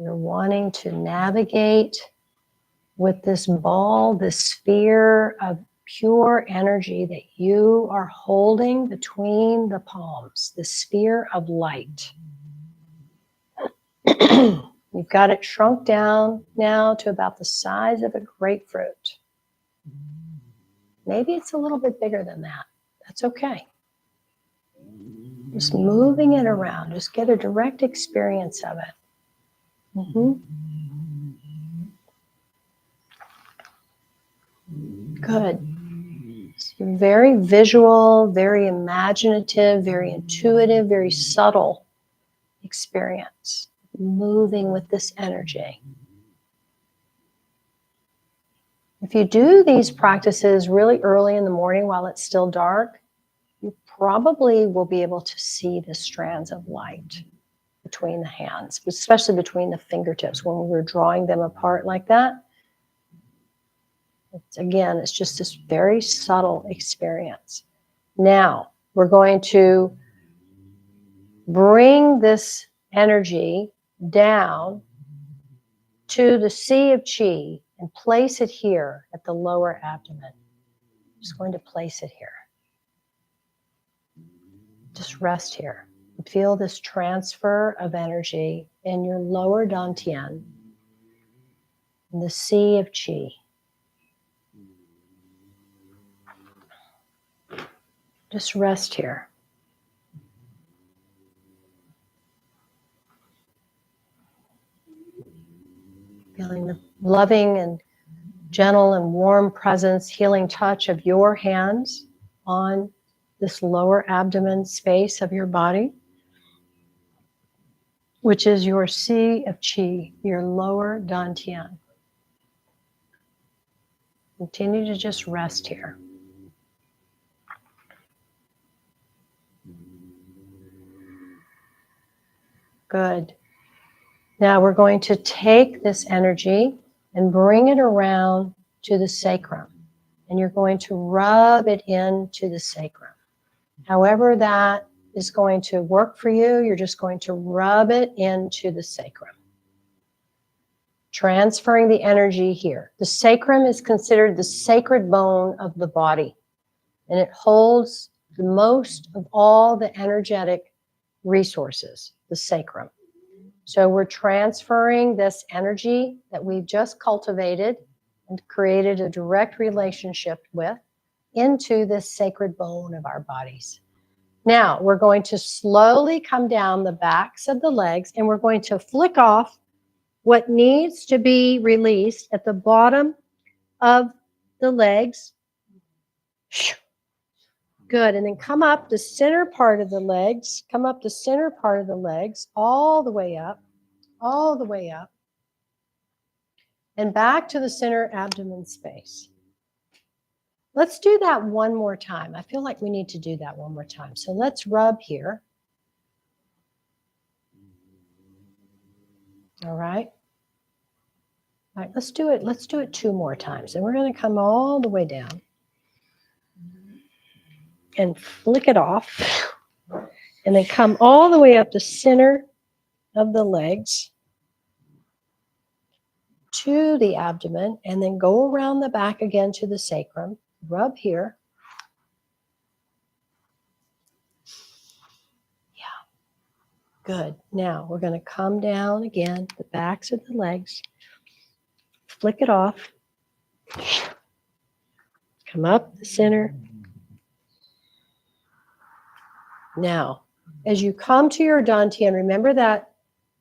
You're wanting to navigate with this ball, this sphere of pure energy that you are holding between the palms, the sphere of light. You've got it shrunk down now to about the size of a grapefruit. Maybe it's a little bit bigger than that. That's okay. Just moving it around. Just get a direct experience of it. Good. It's a very visual, very imaginative, very intuitive, very subtle experience. Moving with this energy. If you do these practices really early in the morning while it's still dark, you probably will be able to see the strands of light between the hands, especially between the fingertips when we're drawing them apart like that. It's just this very subtle experience. Now, we're going to bring this energy down to the sea of Qi and place it here at the lower abdomen. Just going to place it here. Just rest here. Feel this transfer of energy in your lower dantian, in the sea of Qi. Just rest here. Feeling the loving and gentle and warm presence, healing touch of your hands on this lower abdomen space of your body, which is your sea of Qi, your lower dantian. Continue to just rest here. Good. Now we're going to take this energy and bring it around to the sacrum. And you're going to rub it into the sacrum. However that is going to work for you, you're just going to rub it into the sacrum. Transferring the energy here. The sacrum is considered the sacred bone of the body. And it holds the most of all the energetic resources, the sacrum. So we're transferring this energy that we've just cultivated and created a direct relationship with into this sacred bone of our bodies. Now we're going to slowly come down the backs of the legs and we're going to flick off what needs to be released at the bottom of the legs. Good. And then come up the center part of the legs, all the way up, and back to the center abdomen space. Let's do that one more time. I feel like we need to do that one more time. So let's rub here. All right. All right, let's do it. Let's do it 2 more times. And we're going to come all the way down and flick it off. And then come all the way up the center of the legs to the abdomen, and then go around the back again to the sacrum. Rub here. Yeah. Good. Now we're going to come down again, the backs of the legs. Flick it off. Come up the center. Now, as you come to your dantian, remember that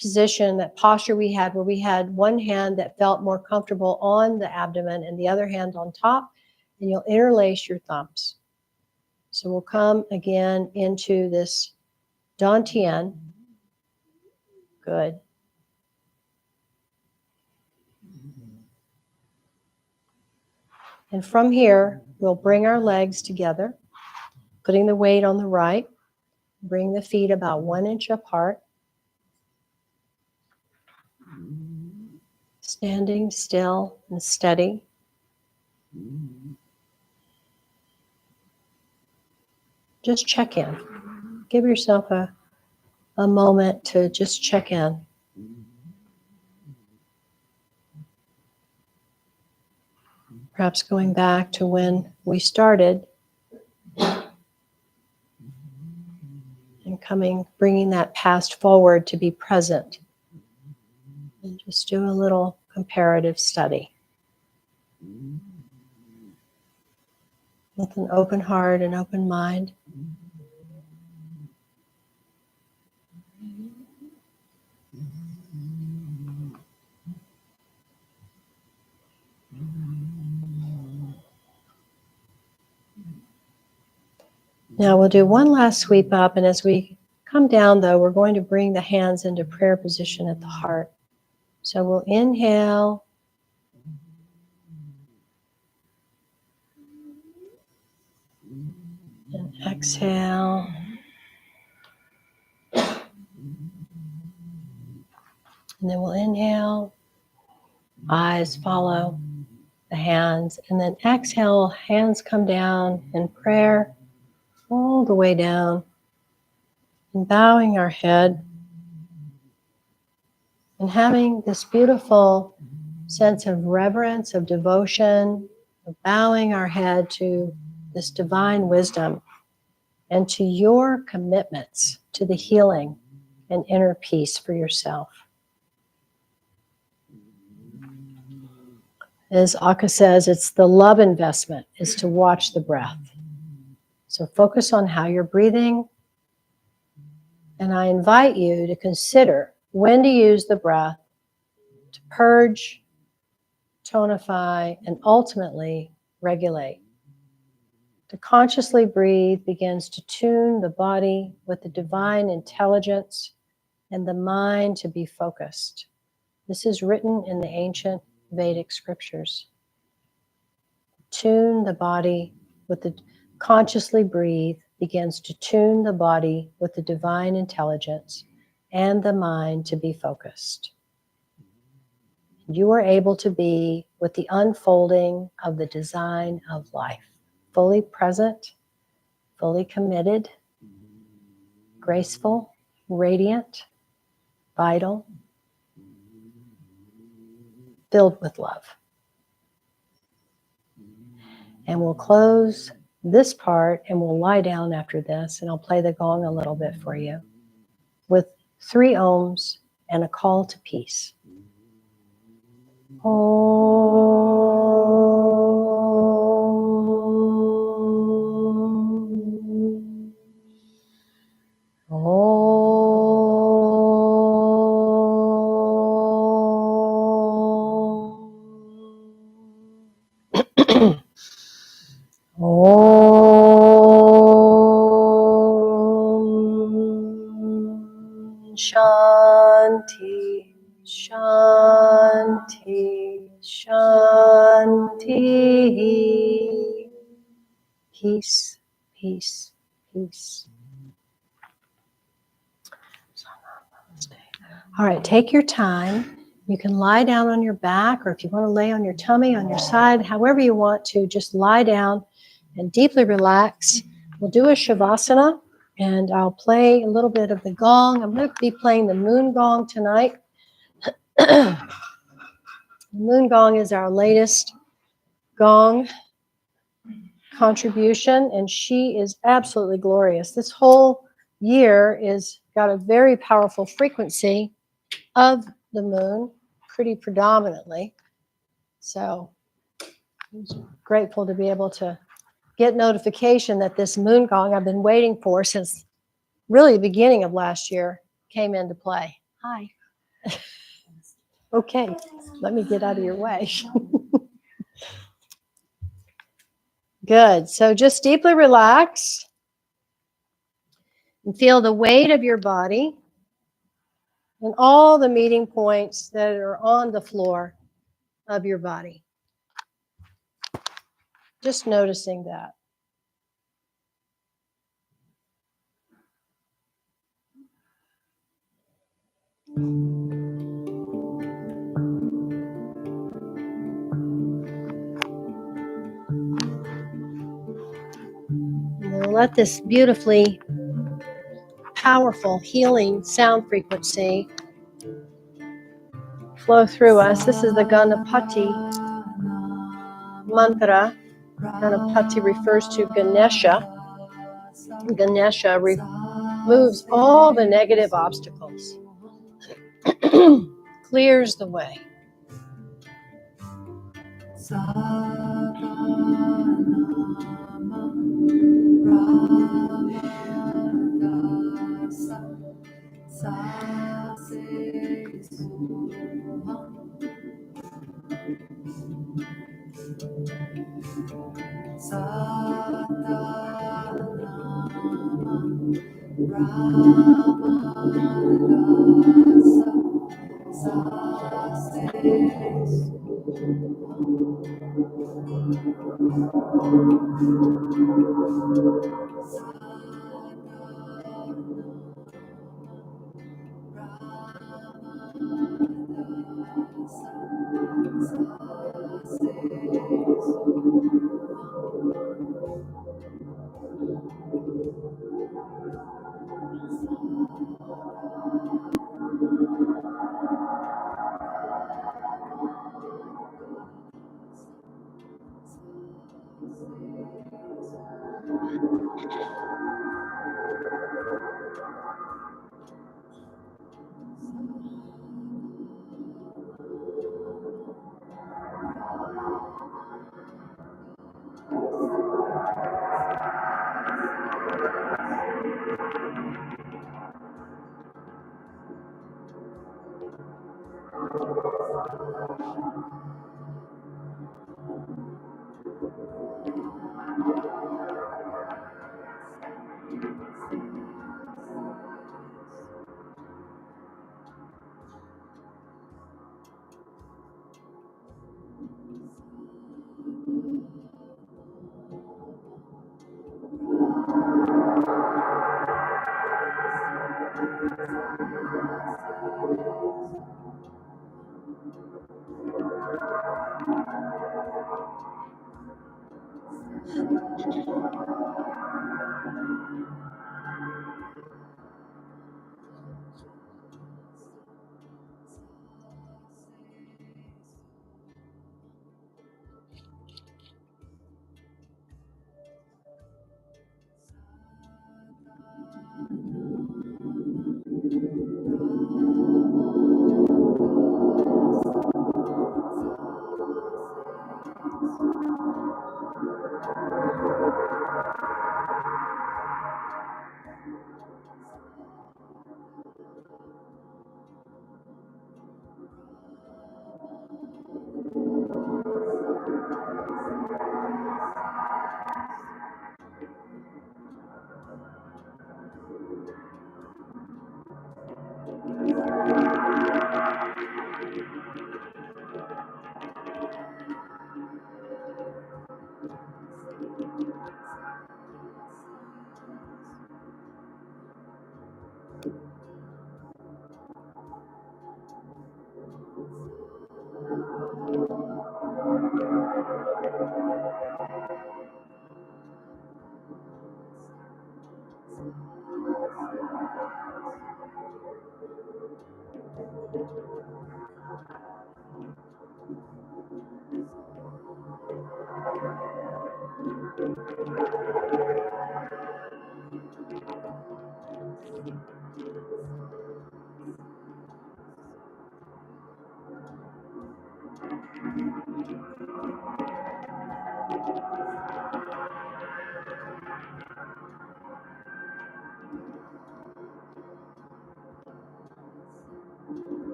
position, that posture we had where we had one hand that felt more comfortable on the abdomen and the other hand on top, and you'll interlace your thumbs. So we'll come again into this dantian. Good. And from here, we'll bring our legs together, putting the weight on the right. Bring the feet about 1 inch apart. Standing still and steady. Just check in. Give yourself a moment to just check in. Perhaps going back to when we started and bringing that past forward to be present. And just do a little comparative study. With an open heart and open mind. Now we'll do one last sweep up, and as we come down though, we're going to bring the hands into prayer position at the heart. So we'll inhale. And exhale. And then we'll inhale. Eyes follow the hands. And then exhale, hands come down in prayer all the way down. And bowing our head. And having this beautiful sense of reverence, of devotion, of bowing our head to this divine wisdom and to your commitments to the healing and inner peace for yourself. As Akka says, it's the love investment is to watch the breath. So focus on how you're breathing. And I invite you to consider when to use the breath to purge, tonify, and ultimately regulate. To consciously breathe begins to tune the body with the divine intelligence and the mind to be focused. This is written in the ancient Vedic scriptures. Tune the body with the consciously breathe begins to tune the body with the divine intelligence and the mind to be focused. You are able to be with the unfolding of the design of life, fully present, fully committed, graceful, radiant, vital, filled with love. And we'll close this part and we'll lie down after this, and I'll play the gong a little bit for you with 3 ohms and a call to peace. Shanti, Shanti, Shanti. Peace, peace, peace. All right, take your time. You can lie down on your back, or if you want to lay on your tummy, on your side, however you want to, just lie down and deeply relax. We'll do a Shavasana, and I'll play a little bit of the gong. I'm going to be playing the moon gong tonight. The moon gong is our latest gong contribution, and she is absolutely glorious. This whole year is got a very powerful frequency of the moon, pretty predominantly. So I'm grateful to be able to get notification that this moon gong I've been waiting for since really the beginning of last year came into play. Hi. Okay, let me get out of your way. Good. So just deeply relax and feel the weight of your body and all the meeting points that are on the floor of your body. Just noticing that. And we'll let this beautifully powerful healing sound frequency flow through us. This is the Ganapati mantra. Ganapati refers to Ganesha. Ganesha removes all the negative obstacles, clears the way.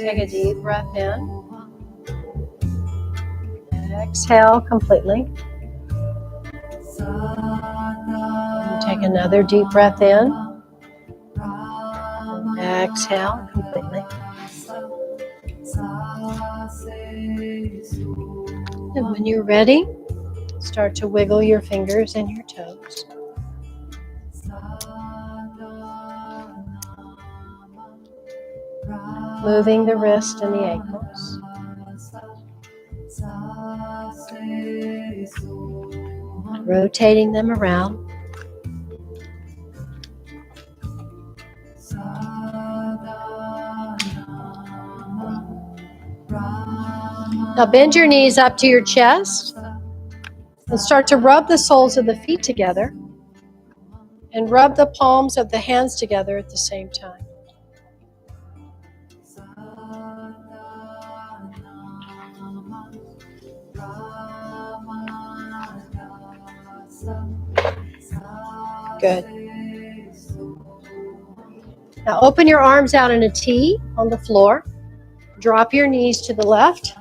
Take a deep breath in. Exhale completely. And take another deep breath in. And exhale completely. And when you're ready, start to wiggle your fingers and your toes. Moving the wrist and the ankles. Rotating them around. Now bend your knees up to your chest and start to rub the soles of the feet together and rub the palms of the hands together at the same time. Good. Now open your arms out in a T on the floor. Drop your knees to the left.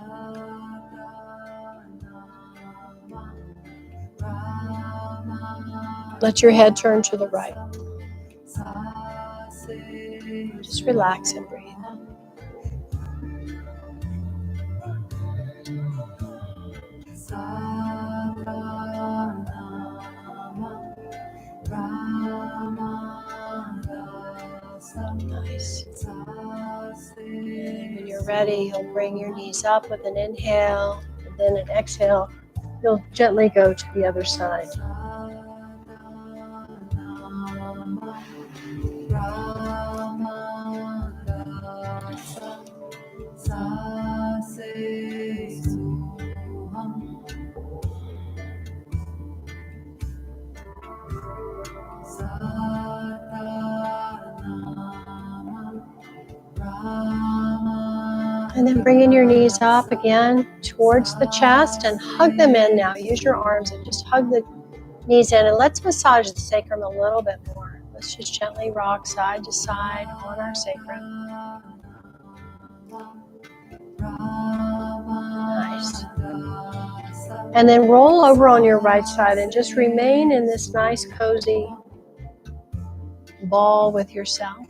Let your head turn to the right. Just relax and breathe. Nice. And when you're ready, you'll bring your knees up with an inhale, and then an exhale. You'll gently go to the other side. And then bringing your knees up again towards the chest and hug them in now. Use your arms and just hug the knees in. And let's massage the sacrum a little bit more. Let's just gently rock side to side on our sacrum. Nice. And then roll over on your right side and just remain in this nice, cozy ball with yourself.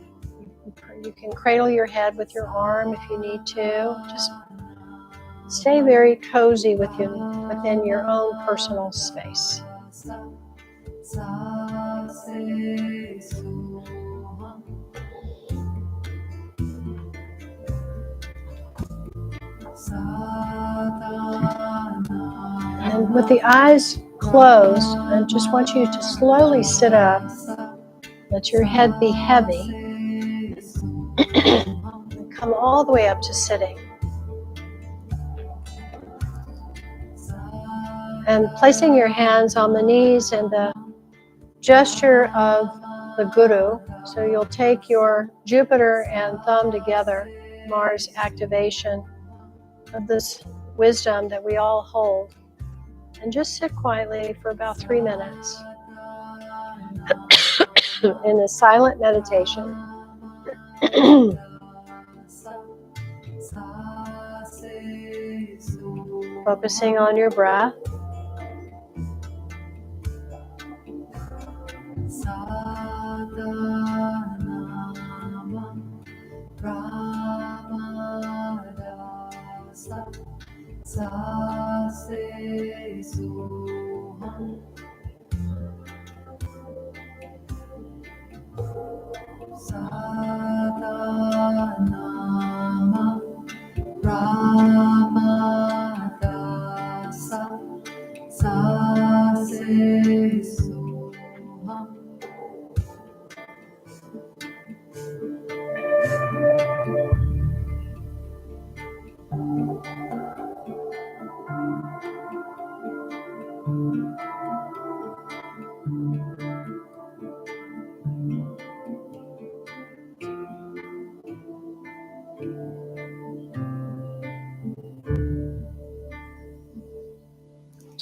You can cradle your head with your arm if you need to. Just stay very cozy within your own personal space. And with the eyes closed, I just want you to slowly sit up. Let your head be heavy. And come all the way up to sitting. And placing your hands on the knees and the gesture of the Guru. So you'll take your Jupiter and thumb together, Mars activation of this wisdom that we all hold. And just sit quietly for about 3 minutes in a silent meditation. Focusing on your breath.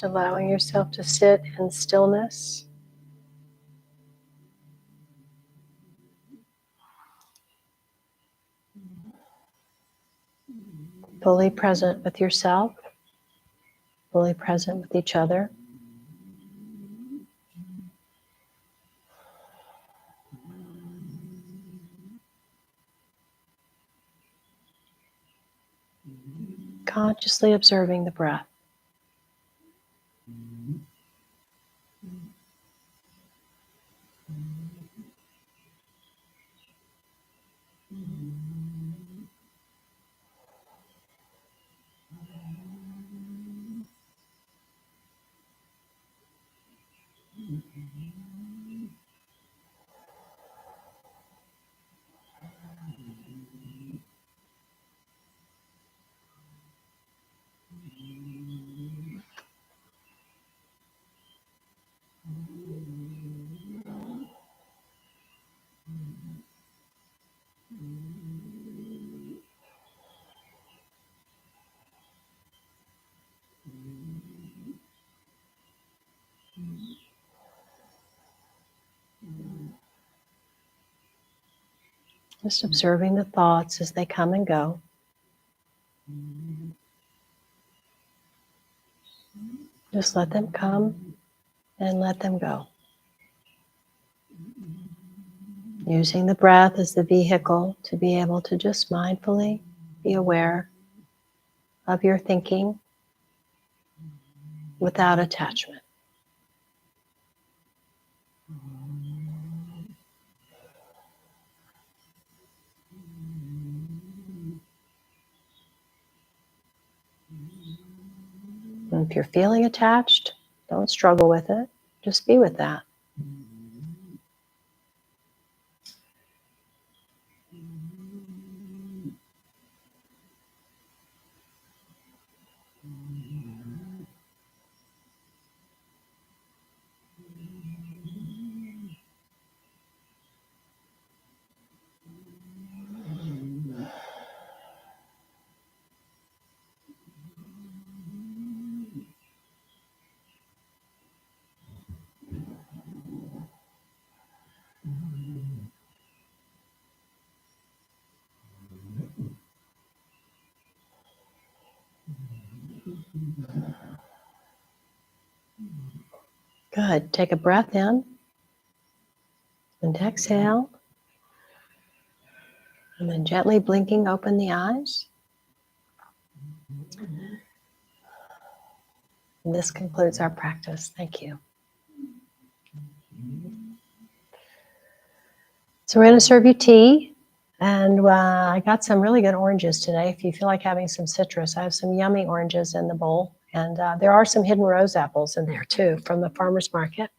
Just allowing yourself to sit in stillness. Fully present with yourself, fully present with each other. Consciously observing the breath. Just observing the thoughts as they come and go. Just let them come and let them go. Using the breath as the vehicle to be able to just mindfully be aware of your thinking without attachment. And if you're feeling attached, don't struggle with it. Just be with that. Good. Take a breath in. And exhale. And then gently blinking open the eyes. And this concludes our practice. Thank you. So we're going to serve you tea. And I got some really good oranges today. If you feel like having some citrus, I have some yummy oranges in the bowl. And there are some hidden rose apples in there too from the farmer's market.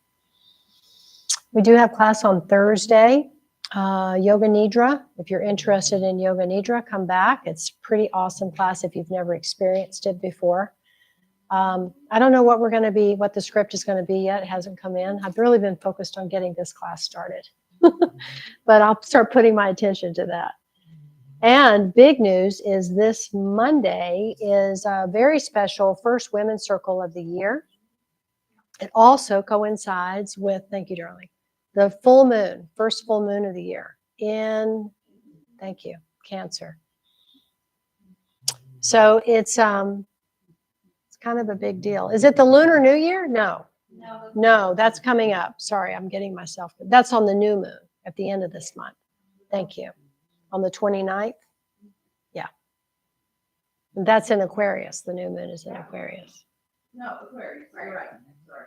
We do have class on Thursday, Yoga Nidra. If you're interested in Yoga Nidra, come back. It's a pretty awesome class if you've never experienced it before. I don't know what the script is going to be yet. It hasn't come in. I've really been focused on getting this class started. But I'll start putting my attention to that. And big news is this Monday is a very special first Women's Circle of the year. It also coincides with, thank you, darling, the full moon, first full moon of the year in, thank you, Cancer. So it's kind of a big deal. Is it the Lunar New Year? No, that's coming up. Sorry, I'm getting myself. That's on the new moon at the end of this month. Thank you. On the 29th? Yeah. And that's in Aquarius. The new moon is in Aquarius.
No, Aquarius. Right. Sorry.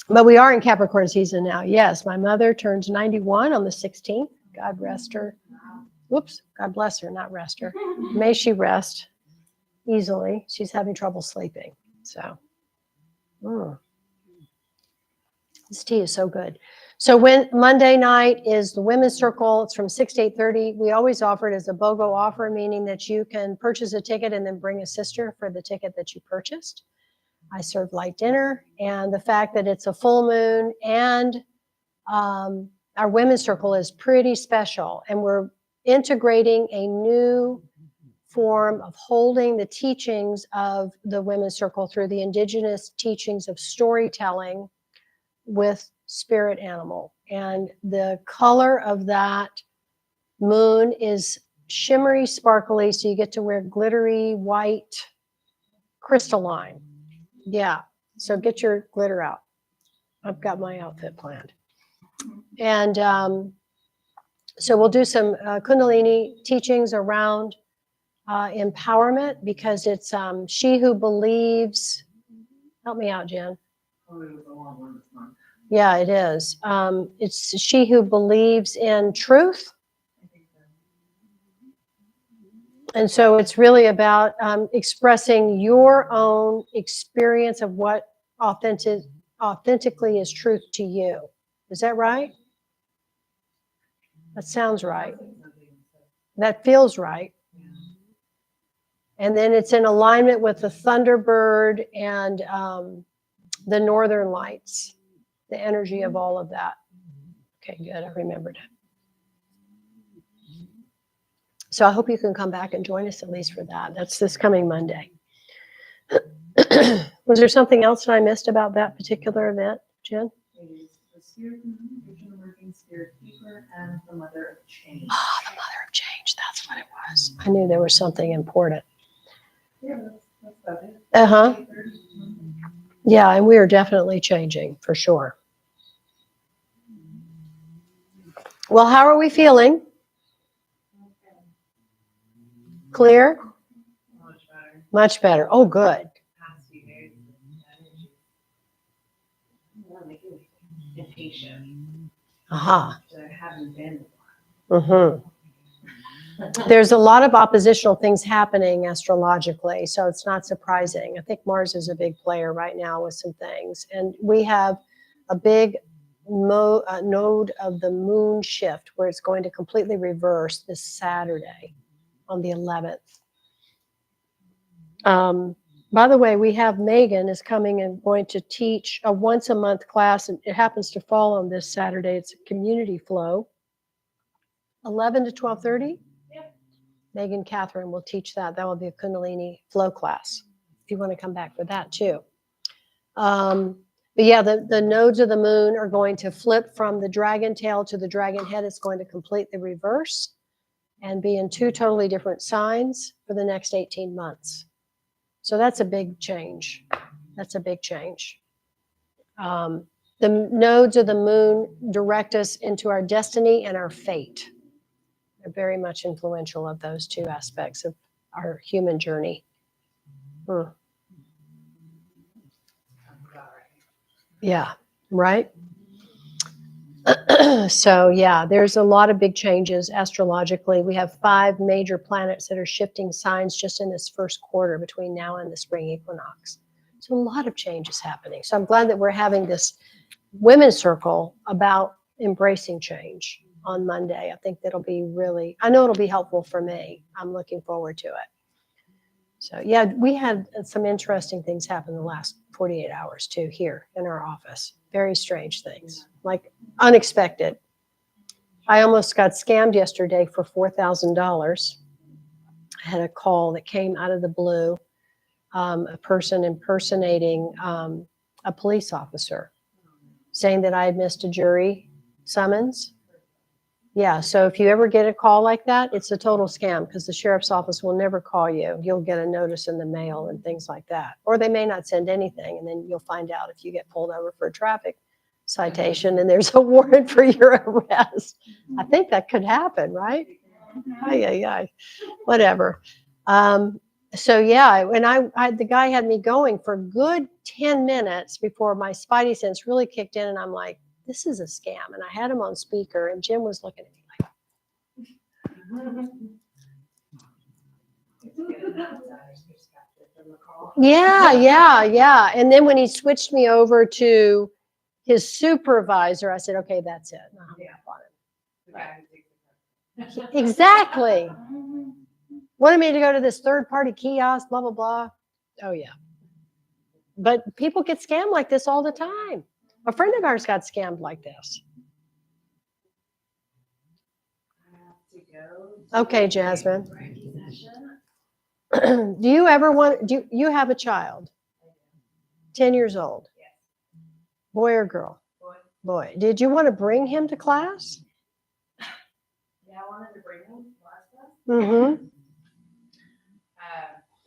But we are in Capricorn season now. Yes, my mother turns 91 on the 16th. God rest her. Whoops, God bless her, not rest her. May she rest easily. She's having trouble sleeping. So, this tea is so good. So when Monday night is the Women's Circle, it's from 6 to 8:30. We always offer it as a BOGO offer, meaning that you can purchase a ticket and then bring a sister for the ticket that you purchased. I serve light dinner, and the fact that it's a full moon and our Women's Circle is pretty special, and we're integrating a new form of holding the teachings of the Women's Circle through the indigenous teachings of storytelling with spirit animal. And the color of that moon is shimmery, sparkly, so you get to wear glittery white crystalline. Yeah, so get your glitter out. I've got my outfit planned. And so we'll do some Kundalini teachings around empowerment, because it's she who believes. Help me out, Jen.
Oh, it was a long one this month.
Yeah, it is. It's she who believes in truth. And so it's really about expressing your own experience of what authentically is truth to you. Is that right? That sounds right. That feels right. And then it's in alignment with the Thunderbird and the Northern Lights, the energy of all of that. Okay, good. I remembered it. So I hope you can come back and join us at least for that. That's this coming Monday. Was there something else that I missed about that particular event, Jen?
It is the spirit moon, vision working spirit keeper, and the mother of change.
Oh, the mother of change. That's what it was. I knew there was something important.
Yeah, that's about it.
Uh-huh. Yeah, and we are definitely changing, for sure. Well, how are we feeling? Clear?
Much better.
Much better. Oh, good.
Past few days, energy. Impatient.
Aha.
Which I haven't been.
Mm-hmm. There's a lot of oppositional things happening astrologically, so it's not surprising. I think Mars is a big player right now with some things. And we have a big node of the moon shift where it's going to completely reverse this Saturday on the 11th. By the way, we have Megan is coming and going to teach a once a month class, and it happens to fall on this Saturday. It's a community flow, 11 to 12:30. Megan Catherine will teach that. That will be a Kundalini flow class if you want to come back for that too. But yeah, the nodes of the moon are going to flip from the dragon tail to the dragon head. It's going to completely reverse and be in two totally different signs for the next 18 months. So that's a big change. That's a big change. The nodes of the moon direct us into our destiny and our fate. They're very much influential of those two aspects of our human journey. Yeah, right? So, yeah, there's a lot of big changes astrologically. We have 5 major planets that are shifting signs just in this first quarter between now and the spring equinox. So, a lot of changes happening. So, I'm glad that we're having this women's circle about embracing change on Monday. I think that'll be really, I know it'll be helpful for me. I'm looking forward to it. So, yeah, we had some interesting things happen the last 48 hours too here in our office. Very strange things, like unexpected. I almost got scammed yesterday for $4,000. I had a call that came out of the blue, a person impersonating a police officer, saying that I had missed a jury summons. Yeah, so if you ever get a call like that, it's a total scam because the sheriff's office will never call you. You'll get a notice in the mail and things like that. Or they may not send anything, and then you'll find out if you get pulled over for a traffic citation and there's a warrant for your arrest. I think that could happen, right? Ay, whatever. So yeah, and I the guy had me going for a good 10 minutes before my spidey sense really kicked in, and I'm like, this is a scam. And I had him on speaker, and Jim was looking at me like, yeah. And then when he switched me over to his supervisor, I said, okay, that's it. And I hung up on him. Exactly. Wanted me to go to this third-party kiosk, blah, blah, blah. Oh, yeah. But people get scammed like this all the time. A friend of ours got scammed like this. Okay, Jasmine. Do you ever want, do you have a child? 10 years old? Boy or girl? Boy. Did you want to bring him to class?
Yeah, I wanted to bring him to class.
Mm-hmm.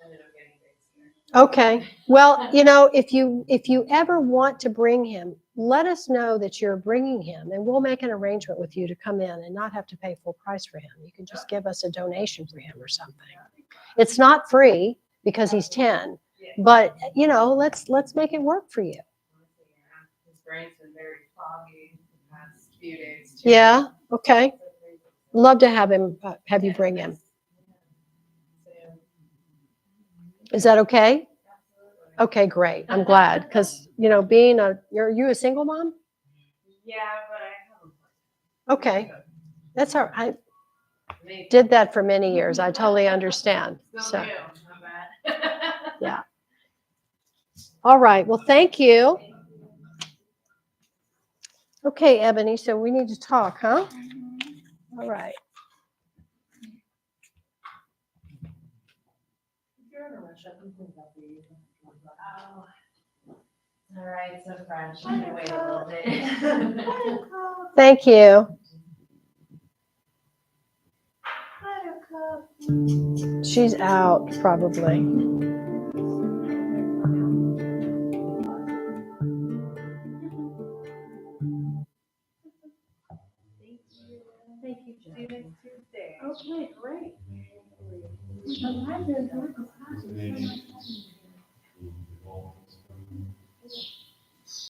Ended up getting things.
Okay. Well, you know, if you ever want to bring him, let us know that you're bringing him, and we'll make an arrangement with you to come in and not have to pay full price for him. You can just give us a donation for him or something. It's not free because he's 10, but you know, let's make it work for you.
His brain's been very foggy the past few days too.
Yeah. Okay. Love to have him. Have you bring him? Is that okay? Okay, great. I'm glad because you know, being are you a single mom?
Yeah, but I haven't.
Okay, that's all right. I did that for many years. I totally understand. So, yeah. All right. Well, thank you. Okay, Ebony. So we need to talk, huh? All right.
All right, so French. I'm gonna wait a little bit.
Thank you. She's out, probably.
Thank you. See you next Tuesday.
Okay, great.